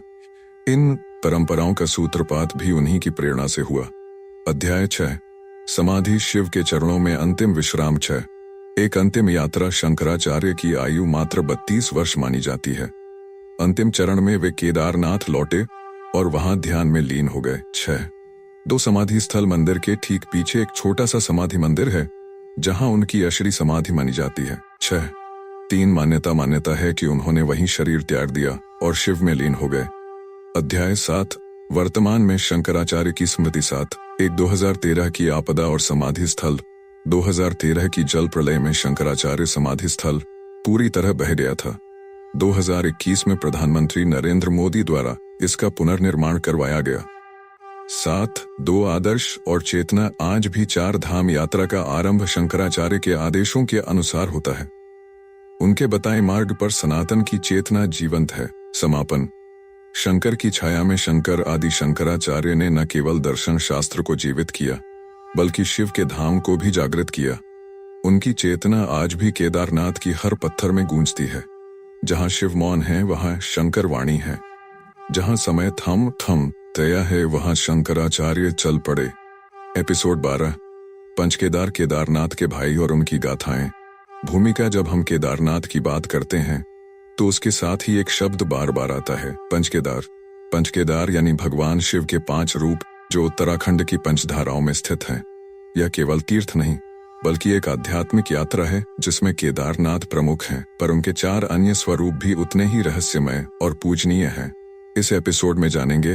इन परंपराओं का सूत्रपात भी उन्हीं की प्रेरणा से हुआ। अध्याय 6 समाधि। शिव के चरणों में अंतिम विश्राम। 6 एक अंतिम यात्रा। शंकराचार्य की आयु मात्र 32 वर्ष मानी जाती है। अंतिम चरण में वे केदारनाथ लौटे और वहां ध्यान में लीन हो गए। 6 समाधि स्थल। मंदिर के ठीक पीछे एक छोटा सा समाधि मंदिर है जहां उनकी अशरी समाधि मानी जाती है। 3 मान्यता है कि उन्होंने वहीं शरीर त्याग दिया और शिव में लीन हो गए। अध्याय 7 वर्तमान में शंकराचार्य की स्मृति। 7 2013 की आपदा और समाधि स्थल। 2013 की जल प्रलय में शंकराचार्य समाधि स्थल पूरी तरह बह गया था। 2021 में प्रधानमंत्री नरेंद्र मोदी द्वारा इसका पुनर्निर्माण करवाया गया। 7 आदर्श और चेतना। आज भी 4 धाम यात्रा का आरंभ शंकराचार्य के आदेशों के अनुसार होता है। उनके बताए मार्ग पर सनातन की चेतना जीवंत है। समापन। शंकर की छाया में शंकर आदि। शंकराचार्य ने न केवल दर्शन शास्त्र को जीवित किया, बल्कि शिव के धाम को भी जागृत किया। उनकी चेतना आज भी केदारनाथ की हर पत्थर में गूंजती है। जहां शिव मौन है वहां शंकर वाणी है। जहां समय थम तया है वहां शंकराचार्य चल पड़े। एपिसोड 12 पंचकेदार। केदारनाथ के भाई और उनकी गाथाएं। भूमिका। जब हम केदारनाथ की बात करते हैं तो उसके साथ ही एक शब्द बार बार आता है, पंचकेदार। पंचकेदार यानी भगवान शिव के 5 रूप जो उत्तराखंड की पंचधाराओं में स्थित हैं। यह केवल तीर्थ नहीं, बल्कि एक आध्यात्मिक यात्रा है जिसमें केदारनाथ प्रमुख हैं, पर उनके 4 अन्य स्वरूप भी उतने ही रहस्यमय और पूजनीय हैं। इस एपिसोड में जानेंगे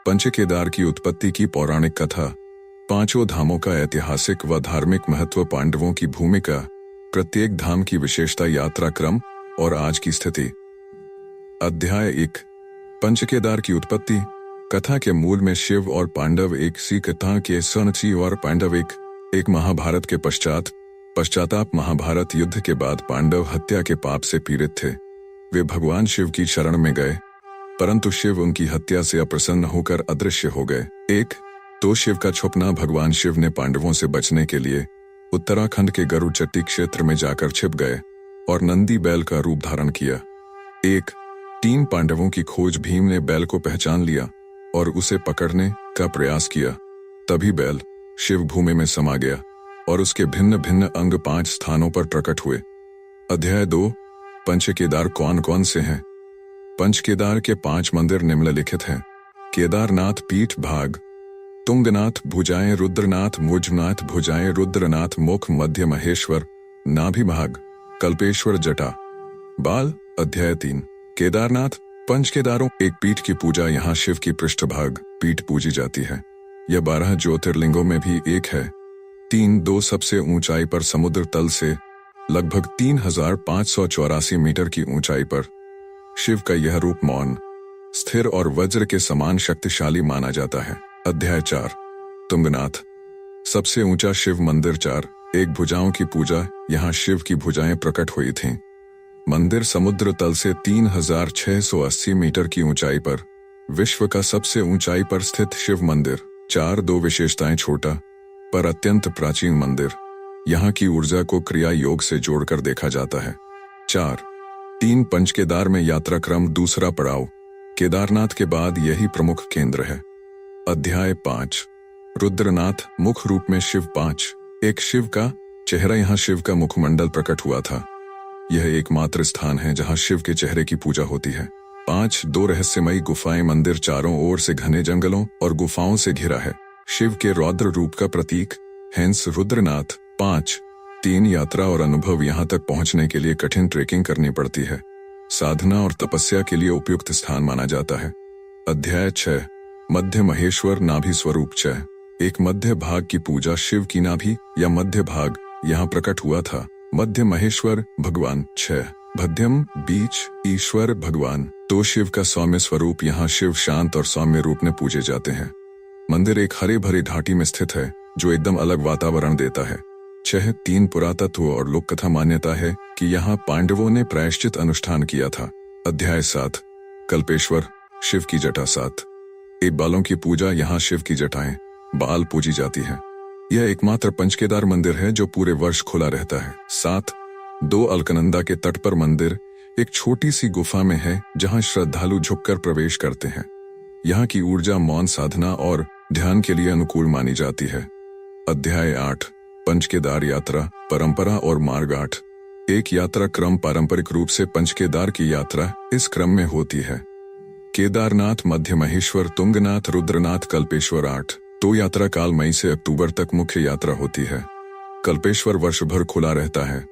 पंचकेदार की उत्पत्ति की पौराणिक कथा, 5 धामों का ऐतिहासिक व धार्मिक महत्व, पांडवों की भूमिका, प्रत्येक धाम की विशेषता, यात्रा क्रम और आज की स्थिति। अध्याय 1 पंचकेदार की उत्पत्ति। कथा के मूल में शिव और पांडव एक सी कथा के सनसी और पांडव एक महाभारत के पश्चाताप महाभारत युद्ध के बाद पांडव हत्या के पाप से पीड़ित थे। वे भगवान शिव की शरण में गए, परंतु शिव उनकी हत्या से अप्रसन्न होकर अदृश्य हो गए। तो शिव का छुपना। भगवान शिव ने पांडवों से बचने के लिए उत्तराखंड के गरुड़चट्टी क्षेत्र में जाकर छिप गए और नंदी बैल का रूप धारण किया। 3 पांडवों की खोज। भीम ने बैल को पहचान लिया और उसे पकड़ने का प्रयास किया। तभी बैल शिव भूमि में समा गया और उसके भिन्न भिन्न अंग 5 स्थानों पर प्रकट हुए। अध्याय 2। पंचकेदार कौन कौन से हैं? पंचकेदार के 5 मंदिर निम्नलिखित हैं। केदारनाथ पीठ भाग, तुंगनाथ भुजाएं, रुद्रनाथ मुजनाथ भुजाएं, रुद्रनाथ मुख, मध्य महेश्वर नाभि भाग, कल्पेश्वर जटा बाल। अध्याय 3। केदारनाथ। पंचकेदारों एक पीठ की पूजा। यहाँ शिव की पृष्ठभाग पीठ पूजी जाती है। यह 12 ज्योतिर्लिंगों में भी एक है। 2 सबसे ऊंचाई पर समुद्र तल से लगभग 3584 मीटर की ऊंचाई पर शिव का यह रूप मौन, स्थिर और वज्र के समान शक्तिशाली माना जाता है। अध्याय 4। तुंगनाथ। सबसे ऊंचा शिव मंदिर। 1 भुजाओं की पूजा। यहाँ शिव की भुजाएं प्रकट हुई थीं। मंदिर समुद्र तल से 3680 मीटर की ऊंचाई पर, विश्व का सबसे ऊंचाई पर स्थित शिव मंदिर। 2 विशेषताएं। छोटा पर अत्यंत प्राचीन मंदिर। यहाँ की ऊर्जा को क्रिया योग से जोड़कर देखा जाता है। 3 पंचकेदार में यात्रा क्रम। दूसरा पड़ाव केदारनाथ के बाद यही प्रमुख केंद्र है। अध्याय 5। रुद्रनाथ। मुख रूप में शिव। 5 एक शिव का चेहरा। यहाँ शिव का मुखमंडल प्रकट हुआ था। यह एकमात्र स्थान है जहाँ शिव के चेहरे की पूजा होती है। 2 रहस्यमयी गुफाएं। मंदिर चारों ओर से घने जंगलों और गुफाओं से घिरा है। शिव के रौद्र रूप का प्रतीक, हेंस रुद्रनाथ। 3 यात्रा और अनुभव। यहाँ तक पहुँचने के लिए कठिन ट्रेकिंग करनी पड़ती है। साधना और तपस्या के लिए उपयुक्त स्थान माना जाता है। अध्याय 6। मध्य महेश्वर नाभि स्वरूप। एक मध्य भाग की पूजा। शिव की नाभि या मध्य भाग यहाँ प्रकट हुआ था। मध्य महेश्वर भगवान। मध्यम बीच ईश्वर भगवान। तो शिव का सौम्य स्वरूप। यहाँ शिव शांत और सौम्य रूप में पूजे जाते हैं। मंदिर एक हरे भरे घाटी में स्थित है जो एकदम अलग वातावरण देता है। 3 पुरातत्व और लोक कथा। मान्यता है कि यहाँ पांडवों ने प्रायश्चित अनुष्ठान किया था। अध्याय 7। कल्पेश्वर। शिव की जटा। 7 बालों की पूजा। यहाँ शिव की जटाएं बाल पूजी जाती है। यह एकमात्र पंचकेदार मंदिर है जो पूरे वर्ष खुला रहता है। 2 अलकनंदा के तट पर मंदिर एक छोटी सी गुफा में है जहाँ श्रद्धालु झुककर प्रवेश करते हैं। यहाँ की ऊर्जा मौन, साधना और ध्यान के लिए अनुकूल मानी जाती है। अध्याय 8। पंचकेदार यात्रा, परंपरा और मार्ग। 1 यात्रा क्रम। पारंपरिक रूप से पंचकेदार की यात्रा इस क्रम में होती है। केदारनाथ, मध्य महेश्वर, तुंगनाथ, रुद्रनाथ, कल्पेश्वर। 2 यात्रा काल मई से अक्टूबर तक मुख्य यात्रा होती है। कल्पेश्वर वर्ष भर खुला रहता है।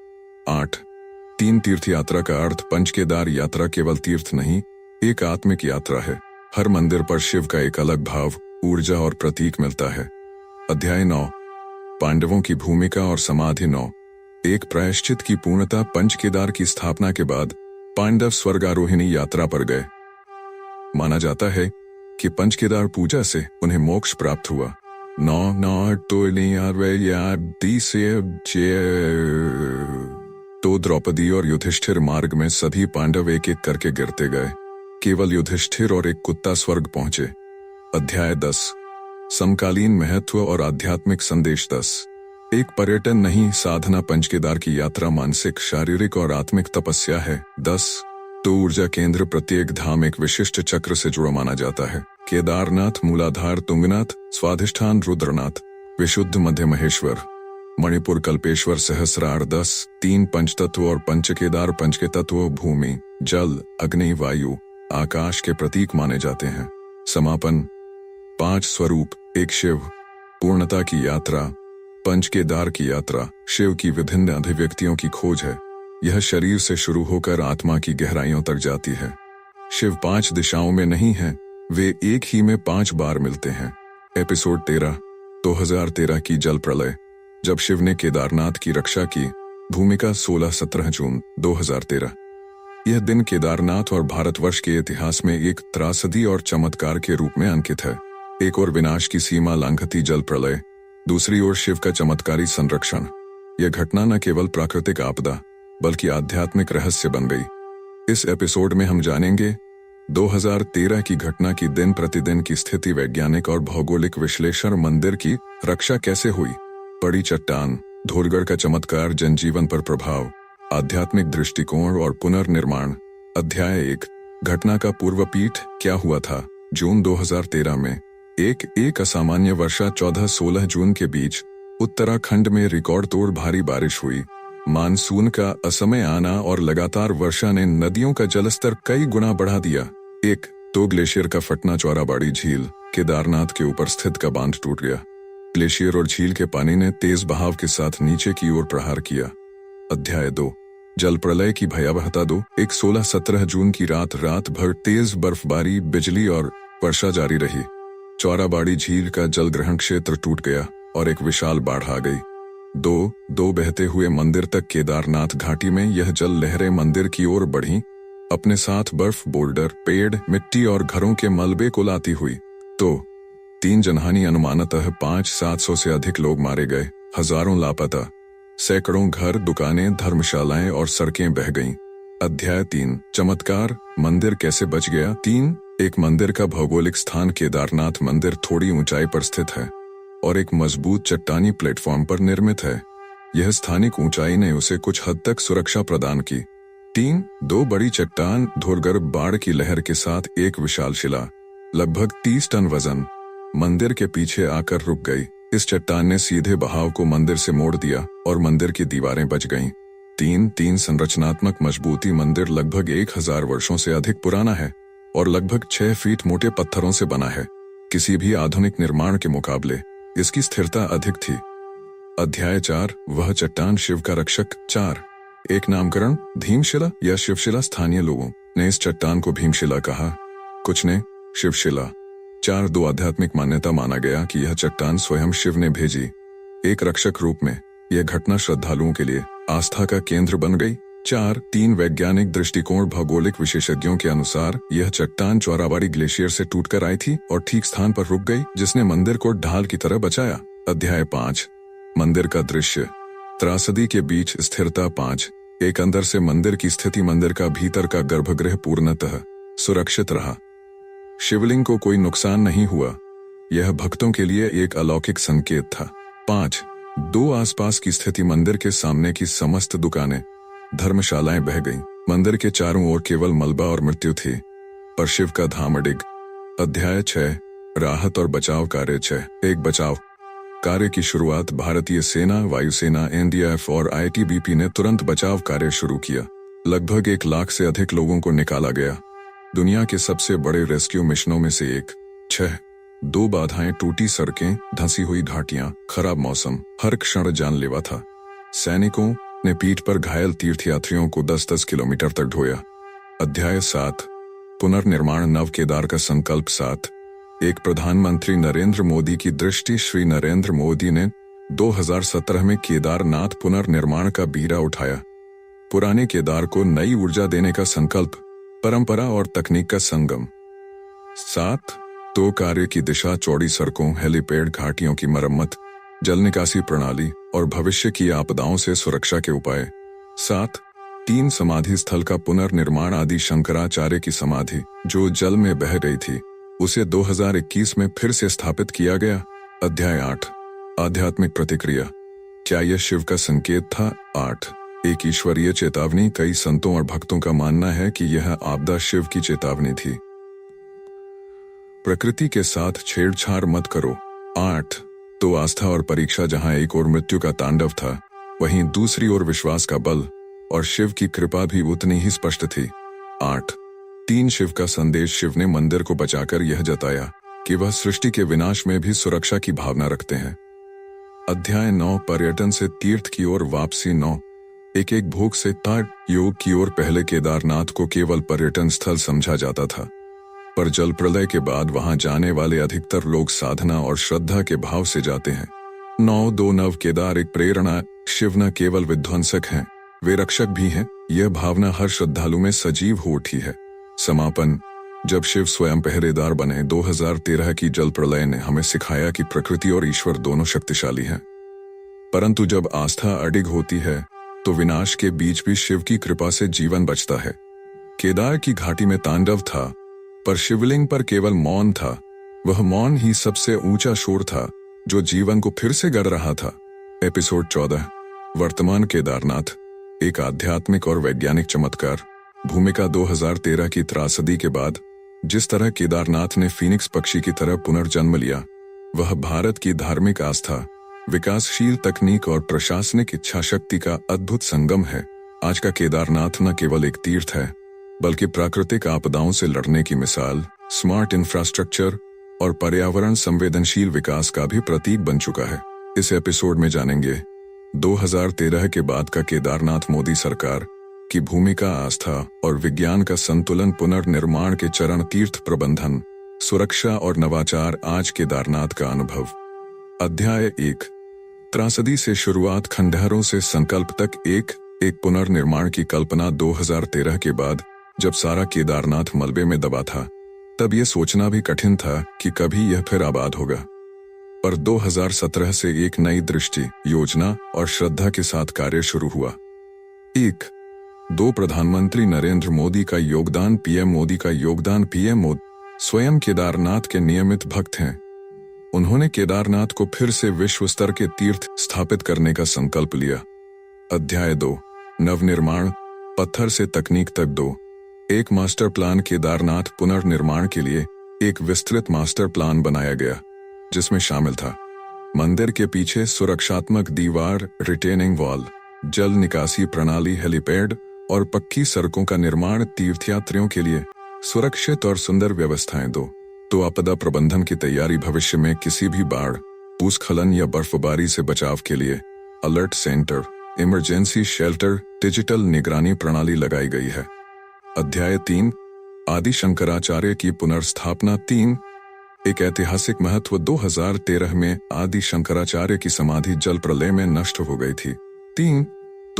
3 तीर्थ यात्रा का अर्थ। पंचकेदार यात्रा केवल तीर्थ नहीं, एक आत्मिक यात्रा है। हर मंदिर पर शिव का एक अलग भाव, ऊर्जा और प्रतीक मिलता है। अध्याय 9। पांडवों की भूमिका और समाधि। 1 प्रायश्चित की पूर्णता। पंचकेदार की स्थापना के बाद पांडव स्वर्गारोहिणी यात्रा पर गए। माना जाता है कि पंचकेदार पूजा से उन्हें मोक्ष प्राप्त हुआ। 9 तो द्रौपदी और युधिष्ठिर मार्ग में सभी पांडव एक एक करके गिरते गए। केवल युधिष्ठिर और एक कुत्ता स्वर्ग पहुंचे। अध्याय 10। समकालीन महत्व और आध्यात्मिक संदेश। 10 एक पर्यटन नहीं, साधना। पंचकेदार की यात्रा मानसिक, शारीरिक और आत्मिक तपस्या है। 10 तो ऊर्जा केंद्र। प्रत्येक धाम एक विशिष्ट चक्र से जुड़ा माना जाता है। केदारनाथ मूलाधार, तुंगनाथ स्वाधिष्ठान, रुद्रनाथ विशुद्ध, मध्य महेश्वर मणिपुर, कल्पेश्वर सहस्रार। 10 3 पंचतत्व और पंचकेदार। पंच के तत्व भूमि, जल, अग्नि, वायु, आकाश के प्रतीक माने जाते हैं। समापन। 5 स्वरूप। 1 शिव, पूर्णता की यात्रा। पंचकेदार की यात्रा शिव की विभिन्न अभिव्यक्तियों की खोज है। यह शरीर से शुरू होकर आत्मा की गहराइयों तक जाती है। शिव 5 दिशाओं में नहीं है, वे एक ही में 5 बार मिलते हैं। एपिसोड 13। 2013 की जल प्रलय। जब शिव ने केदारनाथ की रक्षा की। भूमिका 16-17 जून 2013। यह दिन केदारनाथ और भारतवर्ष के इतिहास में एक त्रासदी और चमत्कार के रूप में अंकित है। एक और विनाश की सीमा लांघती जल प्रलय, दूसरी ओर शिव का चमत्कारी संरक्षण। यह घटना न केवल प्राकृतिक आपदा बल्कि आध्यात्मिक रहस्य बन गई। इस एपिसोड में हम जानेंगे 2013 की घटना की दिन प्रतिदिन की स्थिति, वैज्ञानिक और भौगोलिक विश्लेषण, मंदिर की रक्षा कैसे हुई, बड़ी चट्टान, धोरगढ़ का चमत्कार, जनजीवन पर प्रभाव, आध्यात्मिक दृष्टिकोण और पुनर्निर्माण। अध्याय 1, घटना का पूर्वपीठ, क्या हुआ था। जून 2013 में एक असामान्य वर्षा 14-16 जून के बीच उत्तराखंड में रिकॉर्ड तोड़ भारी बारिश हुई। मानसून का असमय आना और लगातार वर्षा ने नदियों का जलस्तर कई गुना बढ़ा दिया। तो ग्लेशियर का फटना, चौराबाड़ी झील, केदारनाथ के ऊपर स्थित का बांध टूट गया। ग्लेशियर और झील के पानी ने तेज बहाव के साथ नीचे की ओर प्रहार किया। अध्याय 2, जल प्रलय की भयावहता। 16-17 जून की रात भर तेज बर्फबारी, बिजली और वर्षा जारी रही। चौराबाड़ी झील का जलग्रहण क्षेत्र टूट गया और एक विशाल बाढ़ आ गई। दो बहते हुए मंदिर तक केदारनाथ घाटी में यह जल लहरें मंदिर की ओर बढ़ीं, अपने साथ बर्फ, बोल्डर, पेड़, मिट्टी और घरों के मलबे को लाती हुई। 3 जनहानि, अनुमानतः 500-700 से अधिक लोग मारे गए, हजारों लापता, सैकड़ों घर, दुकानें, धर्मशालाएं और सड़कें बह गईं। अध्याय 3, चमत्कार, मंदिर कैसे बच गया। 3, एक मंदिर का भौगोलिक स्थान। केदारनाथ मंदिर थोड़ी ऊंचाई पर स्थित है और एक मजबूत चट्टानी प्लेटफॉर्म पर निर्मित है। यह स्थानिक ऊंचाई ने उसे कुछ हद तक सुरक्षा प्रदान की। 3, 2 बड़ी चट्टान, धोरगढ़ बाढ़ की लहर के साथ एक विशाल शिला, लगभग 30 टन वजन, मंदिर के पीछे आकर रुक गई। इस चट्टान ने सीधे बहाव को मंदिर से मोड़ दिया और मंदिर की दीवारें बच गईं। 3, संरचनात्मक मजबूती। मंदिर लगभग 1000 वर्षों से अधिक पुराना है और लगभग 6 फीट मोटे पत्थरों से बना है। किसी भी आधुनिक निर्माण के मुकाबले इसकी स्थिरता अधिक थी। अध्याय 4, वह चट्टान, शिव का रक्षक। 4, एक नामकरण, भीमशिला या शिवशिला। स्थानीय लोगों ने इस चट्टान को भीमशिला कहा, कुछ ने शिवशिला। 4, 2 आध्यात्मिक मान्यता। माना गया कि यह चट्टान स्वयं शिव ने भेजी एक रक्षक रूप में। यह घटना श्रद्धालुओं के लिए आस्था का केंद्र बन गई। 4, 3 वैज्ञानिक दृष्टिकोण। भौगोलिक विशेषज्ञों के अनुसार यह चट्टान चौराबाड़ी ग्लेशियर से टूटकर आई थी और ठीक स्थान पर रुक गई, जिसने मंदिर को ढाल की तरह बचाया। अध्याय 5, मंदिर का दृश्य, त्रासदी के बीच स्थिरता। 5, एक अंदर से मंदिर की स्थिति। मंदिर का भीतर का गर्भगृह पूर्णतः सुरक्षित रहा। शिवलिंग को कोई नुकसान नहीं हुआ। यह भक्तों के लिए एक अलौकिक संकेत था। 5, 2 आसपास की स्थिति। मंदिर के सामने की समस्त दुकानें, धर्मशालाएं बह गईं। मंदिर के चारों ओर केवल मलबा और मृत्यु थी, पर शिव का धाम अडिग। अध्याय 6, राहत और बचाव कार्य। 6, एक बचाव कार्य की शुरुआत। भारतीय सेना, वायुसेना, एनडीआरएफ और आईटीबीपी ने तुरंत बचाव कार्य शुरू किया। लगभग 1 लाख से अधिक लोगों को निकाला गया। दुनिया के सबसे बड़े रेस्क्यू मिशनों में से एक। 6, 2 बाधाएं, टूटी सड़कें, धंसी हुई घाटियां, खराब मौसम, हर क्षण जानलेवा था। सैनिकों ने पीठ पर घायल तीर्थयात्रियों को 10-10 किलोमीटर तक ढोया। अध्याय 7, पुनर्निर्माण, नव केदार का संकल्प। 7, एक प्रधानमंत्री नरेंद्र मोदी की दृष्टि। श्री नरेंद्र मोदी ने 2017 में केदारनाथ पुनर्निर्माण का बीड़ा उठाया। पुराने केदार को नई ऊर्जा देने का संकल्प, परंपरा और तकनीक का संगम। 7, 2 कार्य की दिशा, चौड़ी सड़कों, हेलीपैड, घाटियों की मरम्मत, जल निकासी प्रणाली और भविष्य की आपदाओं से सुरक्षा के उपाय। 7, 3 समाधि स्थल का पुनर्निर्माण। आदि शंकराचार्य की समाधि, जो जल में बह गई थी, उसे 2021 में फिर से स्थापित किया गया। अध्याय 8, आध्यात्मिक प्रतिक्रिया, क्या यह शिव का संकेत था। 8, एक ईश्वरीय चेतावनी। कई संतों और भक्तों का मानना है कि यह आपदा शिव की चेतावनी थी। प्रकृति के साथ छेड़छाड़ मत करो। 8, तो आस्था और परीक्षा। जहां एक ओर मृत्यु का तांडव था, वहीं दूसरी ओर विश्वास का बल और शिव की कृपा भी उतनी ही स्पष्ट थी। 8, 3 शिव का संदेश। शिव ने मंदिर को बचाकर यह जताया कि वह सृष्टि के विनाश में भी सुरक्षा की भावना रखते हैं। अध्याय 9, पर्यटन से तीर्थ की ओर वापसी। 9, एक भोग से योग की ओर। पहले केदारनाथ को केवल पर्यटन स्थल समझा जाता था, पर जल प्रलय के बाद वहां जाने वाले अधिकतर लोग साधना और श्रद्धा के भाव से जाते हैं। 9, 2 नव केदार एक प्रेरणा। शिव न केवल विध्वंसक हैं, वे रक्षक भी हैं। यह भावना हर श्रद्धालु में सजीव हो उठी है। समापन, जब शिव स्वयं पहरेदार बने। 2013 की जल प्रलय ने हमें सिखाया कि प्रकृति और ईश्वर दोनों शक्तिशाली हैं, परंतु जब आस्था अडिग होती है तो विनाश के बीच भी शिव की कृपा से जीवन बचता है। केदार की घाटी में तांडव था, पर शिवलिंग पर केवल मौन था। वह मौन ही सबसे ऊंचा शोर था जो जीवन को फिर से गढ़ रहा था। एपिसोड 14, वर्तमान केदारनाथ, एक आध्यात्मिक और वैज्ञानिक चमत्कार। भूमिका 2013 की त्रासदी के बाद जिस तरह केदारनाथ ने फीनिक्स पक्षी की तरह पुनर्जन्म लिया, वह भारत की धार्मिक आस्था, विकासशील तकनीक और प्रशासनिक इच्छाशक्ति का अद्भुत संगम है। आज का केदारनाथ न केवल एक तीर्थ है, बल्कि प्राकृतिक आपदाओं से लड़ने की मिसाल, स्मार्ट इंफ्रास्ट्रक्चर और पर्यावरण संवेदनशील विकास का भी प्रतीक बन चुका है। इस एपिसोड में जानेंगे 2013 के बाद का केदारनाथ, मोदी सरकार की भूमिका, आस्था और विज्ञान का संतुलन, पुनर्निर्माण के चरण, तीर्थ प्रबंधन, सुरक्षा और नवाचार, आज केदारनाथ का अनुभव। अध्याय 1, त्रासदी से शुरुआत, खंडहरों से संकल्प तक। एक पुनर्निर्माण की कल्पना। 2013 के बाद जब सारा केदारनाथ मलबे में दबा था, तब यह सोचना भी कठिन था कि कभी यह फिर आबाद होगा। पर 2017 से एक नई दृष्टि, योजना और श्रद्धा के साथ कार्य शुरू हुआ। 1. प्रधानमंत्री नरेंद्र मोदी का योगदान, पीएम मोदी का योगदान। पीएम मोदी स्वयं केदारनाथ के नियमित भक्त हैं। उन्होंने केदारनाथ को फिर से विश्व स्तर के तीर्थ स्थापित करने का संकल्प लिया। अध्याय 2, नवनिर्माण, पत्थर से तकनीक तक। 2. एक मास्टर प्लान। केदारनाथ पुनर्निर्माण के लिए एक विस्तृत मास्टर प्लान बनाया गया, जिसमें शामिल था मंदिर के पीछे सुरक्षात्मक दीवार, रिटेनिंग वॉल, जल निकासी प्रणाली, हेलीपैड और पक्की सड़कों का निर्माण, तीर्थयात्रियों के लिए सुरक्षित और सुंदर व्यवस्थाएं। 2. आपदा प्रबंधन की तैयारी। भविष्य में किसी भी बाढ़, भूस्खलन या बर्फबारी से बचाव के लिए alert centre, emergency shelter, digital निगरानी प्रणाली लगाई गई है। अध्याय 3, आदि शंकराचार्य की पुनर्स्थापना। 3. एक ऐतिहासिक महत्व। 2013 में आदि शंकराचार्य की समाधि जल प्रलय में नष्ट हो गई थी। 3.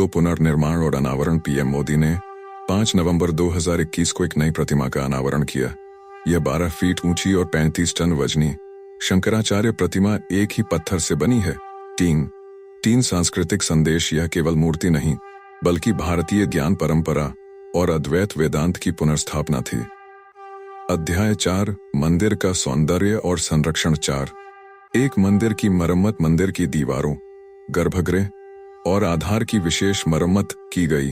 पुनर्निर्माण और अनावरण। पीएम मोदी ने 5 नवंबर 2021 को एक नई प्रतिमा का अनावरण किया। यह 12 फीट ऊंची और 35 टन वजनी शंकराचार्य प्रतिमा एक ही पत्थर से बनी है। 3. सांस्कृतिक संदेश। यह केवल मूर्ति नहीं, बल्कि भारतीय ज्ञान परंपरा और अद्वैत वेदांत की पुनर्स्थापना थी। अध्याय 4, मंदिर का सौंदर्य और संरक्षण। 4. एक मंदिर की मरम्मत। मंदिर की दीवारों, गर्भगृह और आधार की विशेष मरम्मत की गई।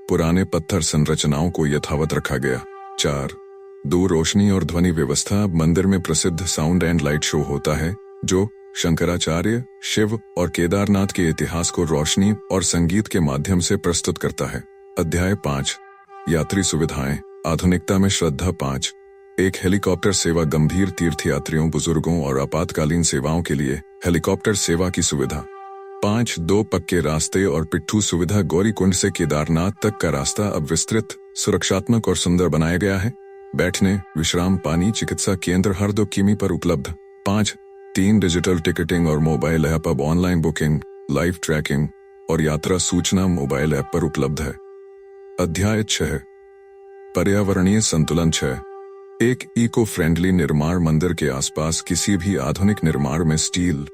पुराने पत्थर संरचनाओं को यथावत रखा गया। 4. दूर रोशनी और ध्वनि व्यवस्था। मंदिर में प्रसिद्ध साउंड एंड लाइट शो होता है, जो शंकराचार्य, शिव और केदारनाथ के इतिहास को रोशनी और संगीत के माध्यम से प्रस्तुत करता है। अध्याय 5, यात्री सुविधाएं, आधुनिकता में श्रद्धा। 5. एक हेलीकॉप्टर सेवा। गंभीर तीर्थयात्रियों, बुजुर्गों और आपातकालीन सेवाओं के लिए हेलीकॉप्टर सेवा की सुविधा। 5. 2 पक्के रास्ते और पिट्ठू सुविधा। गौरीकुंड से केदारनाथ तक का रास्ता अब विस्तृत, सुरक्षात्मक और सुंदर बनाया गया है। बैठने, विश्राम, पानी, चिकित्सा केंद्र हर 2 किमी पर उपलब्ध। 5. 3 डिजिटल टिकटिंग और मोबाइल ऐप। अब ऑनलाइन बुकिंग, लाइव ट्रैकिंग और यात्रा सूचना मोबाइल ऐप पर उपलब्ध है। अध्याय 6, पर्यावरणीय संतुलन। 6. एक इको फ्रेंडली निर्माण। मंदिर के आसपास किसी भी आधुनिक निर्माण में स्टील,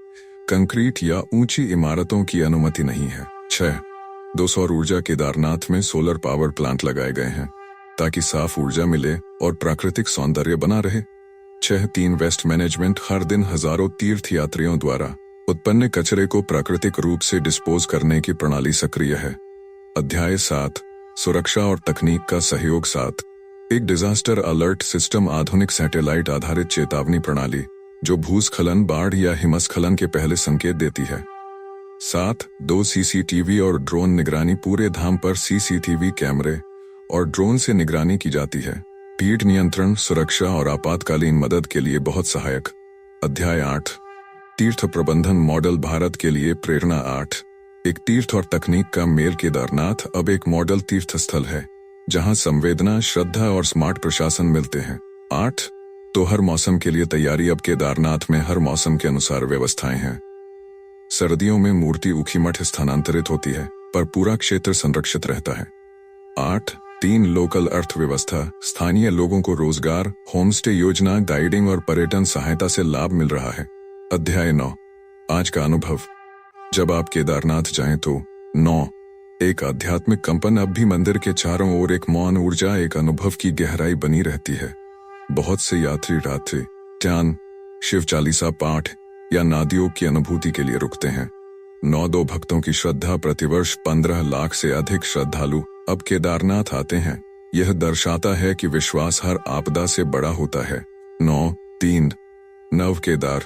कंक्रीट या ऊंची इमारतों की अनुमति नहीं है। 6. 2 सौर ऊर्जा। केदारनाथ में सोलर पावर प्लांट लगाए गए हैं ताकि साफ ऊर्जा मिले और प्राकृतिक सौंदर्य बना रहे। 6. 3 वेस्ट मैनेजमेंट। हर दिन हजारों तीर्थयात्रियों द्वारा उत्पन्न कचरे को प्राकृतिक रूप से डिस्पोज करने की प्रणाली सक्रिय है। अध्याय 7, सुरक्षा और तकनीक का सहयोग। 7. एक डिजास्टर अलर्ट सिस्टम। आधुनिक सैटेलाइट आधारित चेतावनी प्रणाली जो भूस्खलन, बाढ़ या हिमस्खलन के पहले संकेत देती है। 7. 2 सीसीटीवी और ड्रोन निगरानी। पूरे धाम पर सीसीटीवी कैमरे और ड्रोन से निगरानी की जाती है। भीड़ नियंत्रण, सुरक्षा और आपातकालीन मदद के लिए बहुत सहायक। अध्याय 8, तीर्थ प्रबंधन मॉडल। भारत के लिए प्रेरणा। 8. एक तीर्थ और तकनीक का मेल। केदारनाथ अब एक मॉडल तीर्थ स्थल है, जहां संवेदना, श्रद्धा और स्मार्ट प्रशासन मिलते हैं। 8. हर मौसम के लिए तैयारी। अब केदारनाथ में हर मौसम के अनुसार व्यवस्थाएं हैं। सर्दियों में मूर्ति ऊखीमठ स्थानांतरित होती है, पर पूरा क्षेत्र संरक्षित रहता है। 8. 3 लोकल अर्थव्यवस्था। स्थानीय लोगों को रोजगार, होमस्टे योजना, गाइडिंग और पर्यटन सहायता से लाभ मिल रहा है। अध्याय 9, आज का अनुभव। जब आप केदारनाथ जाएं तो 9. एक आध्यात्मिक कंपन। अब भी मंदिर के चारों ओर एक मौन ऊर्जा, एक अनुभव की गहराई बनी रहती है। बहुत से यात्री रात्रि ध्यान, शिव चालीसा पाठ या नादयोग की अनुभूति के लिए रुकते हैं। 9-2 भक्तों की श्रद्धा प्रतिवर्ष 15 लाख से अधिक श्रद्धालु अब केदारनाथ आते हैं। यह दर्शाता है कि विश्वास हर आपदा से बड़ा होता है। 9-3 नव केदार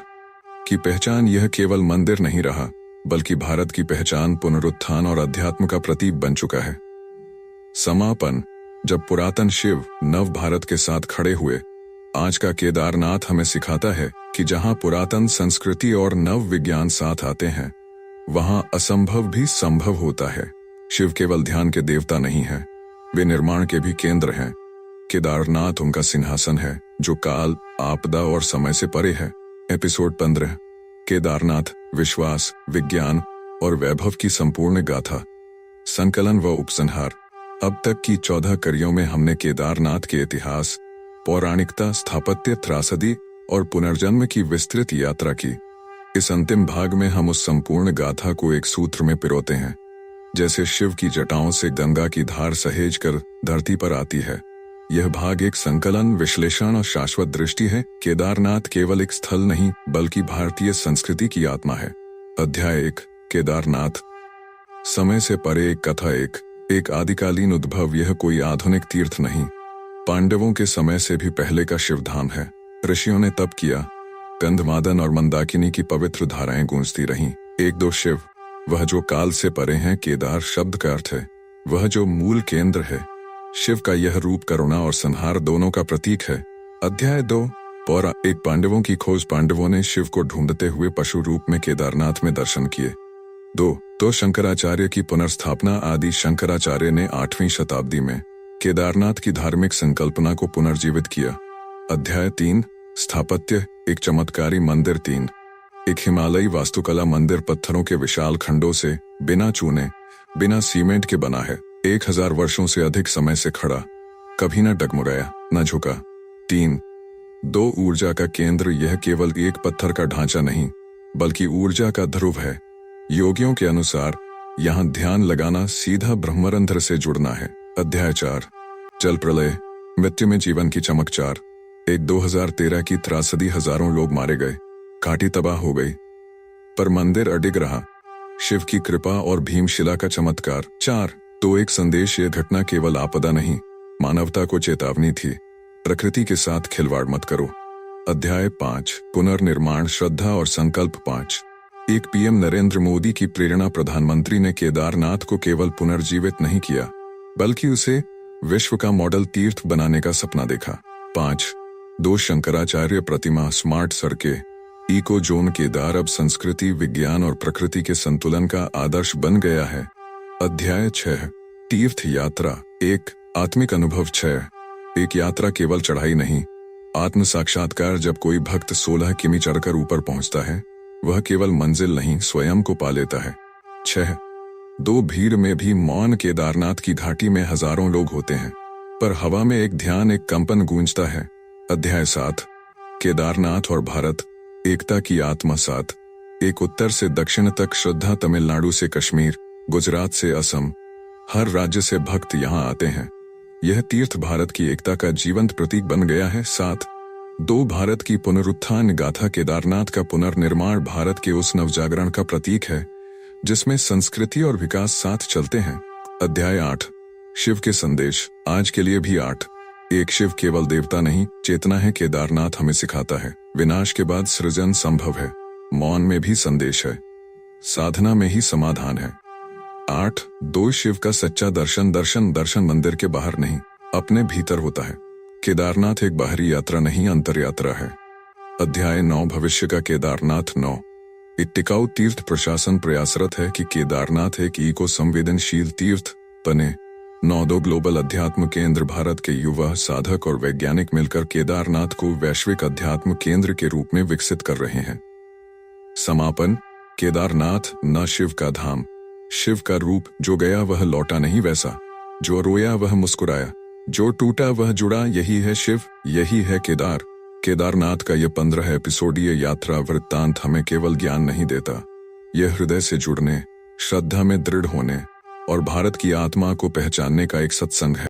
की पहचान यह केवल मंदिर नहीं रहा, बल्कि भारत की पहचान, पुनरुत्थान और अध्यात्म का प्रतीक बन चुका है। समापन, जब पुरातन शिव नव भारत के साथ खड़े हुए, आज का केदारनाथ हमें सिखाता है कि जहां पुरातन संस्कृति और नव विज्ञान साथ आते हैं, वहां असंभव भी संभव होता है। शिव केवल ध्यान के देवता नहीं है, वे निर्माण के भी केंद्र हैं। केदारनाथ उनका सिंहासन है जो काल, आपदा और समय से परे है। एपिसोड 15 केदारनाथ, विश्वास, विज्ञान और वैभव की संपूर्ण गाथा। संकलन व उपसंहार। अब तक की 14 कड़ियों में हमने केदारनाथ के इतिहास, पौराणिकता, स्थापत्य, त्रासदी और पुनर्जन्म की विस्तृत यात्रा की। इस अंतिम भाग में हम उस संपूर्ण गाथा को एक सूत्र में पिरोते हैं। जैसे शिव की जटाओं से गंगा की धार सहेज कर धरती पर आती है, यह भाग एक संकलन, विश्लेषण और शाश्वत दृष्टि है। केदारनाथ केवल एक स्थल नहीं, बल्कि भारतीय संस्कृति की आत्मा है। अध्याय 1 केदारनाथ। समय से परे एक कथा, एक आदिकालीन उद्भव। यह कोई आधुनिक तीर्थ नहीं, पांडवों के समय से भी पहले का शिवधाम है। ऋषियों ने तप किया, गंधमादन और मंदाकिनी की पवित्र धाराएं गूंजती रहीं। 1-2 शिव, वह जो काल से परे हैं। केदार शब्द का अर्थ है वह जो मूल केंद्र है। शिव का यह रूप करुणा और संहार दोनों का प्रतीक है। अध्याय 2 पौरा। एक पांडवों की खोज। पांडवों ने शिव को ढूंढते हुए पशु रूप में केदारनाथ में दर्शन किए। 2 शंकराचार्य की पुनर्स्थापना। आदि शंकराचार्य ने 8वीं शताब्दी में केदारनाथ की धार्मिक संकल्पना को पुनर्जीवित किया। अध्याय 3 स्थापत्य। एक चमत्कारी मंदिर। 3 एक हिमालयी वास्तुकला मंदिर पत्थरों के विशाल खंडों से, बिना चूने, बिना सीमेंट के बना है। 1000 वर्षों से अधिक समय से खड़ा, कभी न डगमगाया, न झुका। 2 ऊर्जा का केंद्र। यह केवल एक पत्थर का ढांचा नहीं, बल्कि ऊर्जा का ध्रुव है। योगियों के अनुसार यहाँ ध्यान लगाना सीधा ब्रह्मरंध्र से जुड़ना है। अध्याय 4 जल प्रलय, मृत्यु में जीवन की चमक। 4 2013 की त्रासदी। हजारों लोग मारे गए, घाटी तबाह हो गई, पर मंदिर अडिग रहा। शिव की कृपा और भीमशिला का चमत्कार। 4 एक संदेश। यह घटना केवल आपदा नहीं, मानवता को चेतावनी थी। प्रकृति के साथ खिलवाड़ मत करो। अध्याय 5 पुनर्निर्माण, श्रद्धा और संकल्प। 5 एक पीएम नरेंद्र मोदी की प्रेरणा। प्रधानमंत्री ने केदारनाथ को केवल पुनर्जीवित नहीं किया, बल्कि उसे विश्व का मॉडल तीर्थ बनाने का सपना देखा। 5 2 शंकराचार्य प्रतिमा, स्मार्ट सड़कें, इको जोन। केदार अब संस्कृति, विज्ञान और प्रकृति के संतुलन का आदर्श बन गया है। अध्याय 6 तीर्थ यात्रा। 1 आत्मिक अनुभव। 6 एक यात्रा केवल चढ़ाई नहीं, आत्म साक्षात्कार। जब कोई भक्त 16 किमी चढ़कर ऊपर पहुंचता है, वह केवल मंजिल नहीं, स्वयं को पा लेता है। 2 भीड़ में भी मौन। केदारनाथ की घाटी में हजारों लोग होते हैं, पर हवा में एक ध्यान, एक कंपन गूंजता है। अध्याय 7 केदारनाथ और भारत, एकता की आत्मा। 7 एक उत्तर से दक्षिण तक श्रद्धा। तमिलनाडु से कश्मीर, गुजरात से असम, हर राज्य से भक्त यहाँ आते हैं। यह तीर्थ भारत की एकता का जीवंत प्रतीक बन गया है। 7 2 भारत की पुनरुत्थान गाथा। केदारनाथ का पुनर्निर्माण भारत के उस नवजागरण का प्रतीक है जिसमें संस्कृति और विकास साथ चलते हैं। अध्याय 8 शिव के संदेश। आज के लिए भी 8 एक शिव केवल देवता नहीं, चेतना है। केदारनाथ हमें सिखाता है विनाश के बाद सृजन संभव है। मौन में भी संदेश है, साधना में ही समाधान है। 8 2 शिव का सच्चा दर्शन मंदिर के बाहर नहीं, अपने भीतर होता है। केदारनाथ एक बाहरी यात्रा नहीं, अंतर यात्रा है। अध्याय 9 भविष्य का केदारनाथ। 9 एक टिकाऊ तीर्थ प्रशासन प्रयासरत है कि केदारनाथ एक इको संवेदनशील तीर्थ बने। 9 ग्लोबल अध्यात्म केंद्र। भारत के युवा, साधक और वैज्ञानिक मिलकर केदारनाथ को वैश्विक अध्यात्म केंद्र के रूप में विकसित कर रहे हैं। समापन। केदारनाथ न शिव का धाम, शिव का रूप। जो गया वह लौटा नहीं, वैसा जो रोया वह मुस्कुराया, जो टूटा वह जुड़ा। यही है शिव, यही है केदारनाथ का यह 15 एपिसोडीय यात्रा वृत्तांत हमें केवल ज्ञान नहीं देता, यह हृदय से जुड़ने, श्रद्धा में दृढ़ होने और भारत की आत्मा को पहचानने का एक सत्संग है।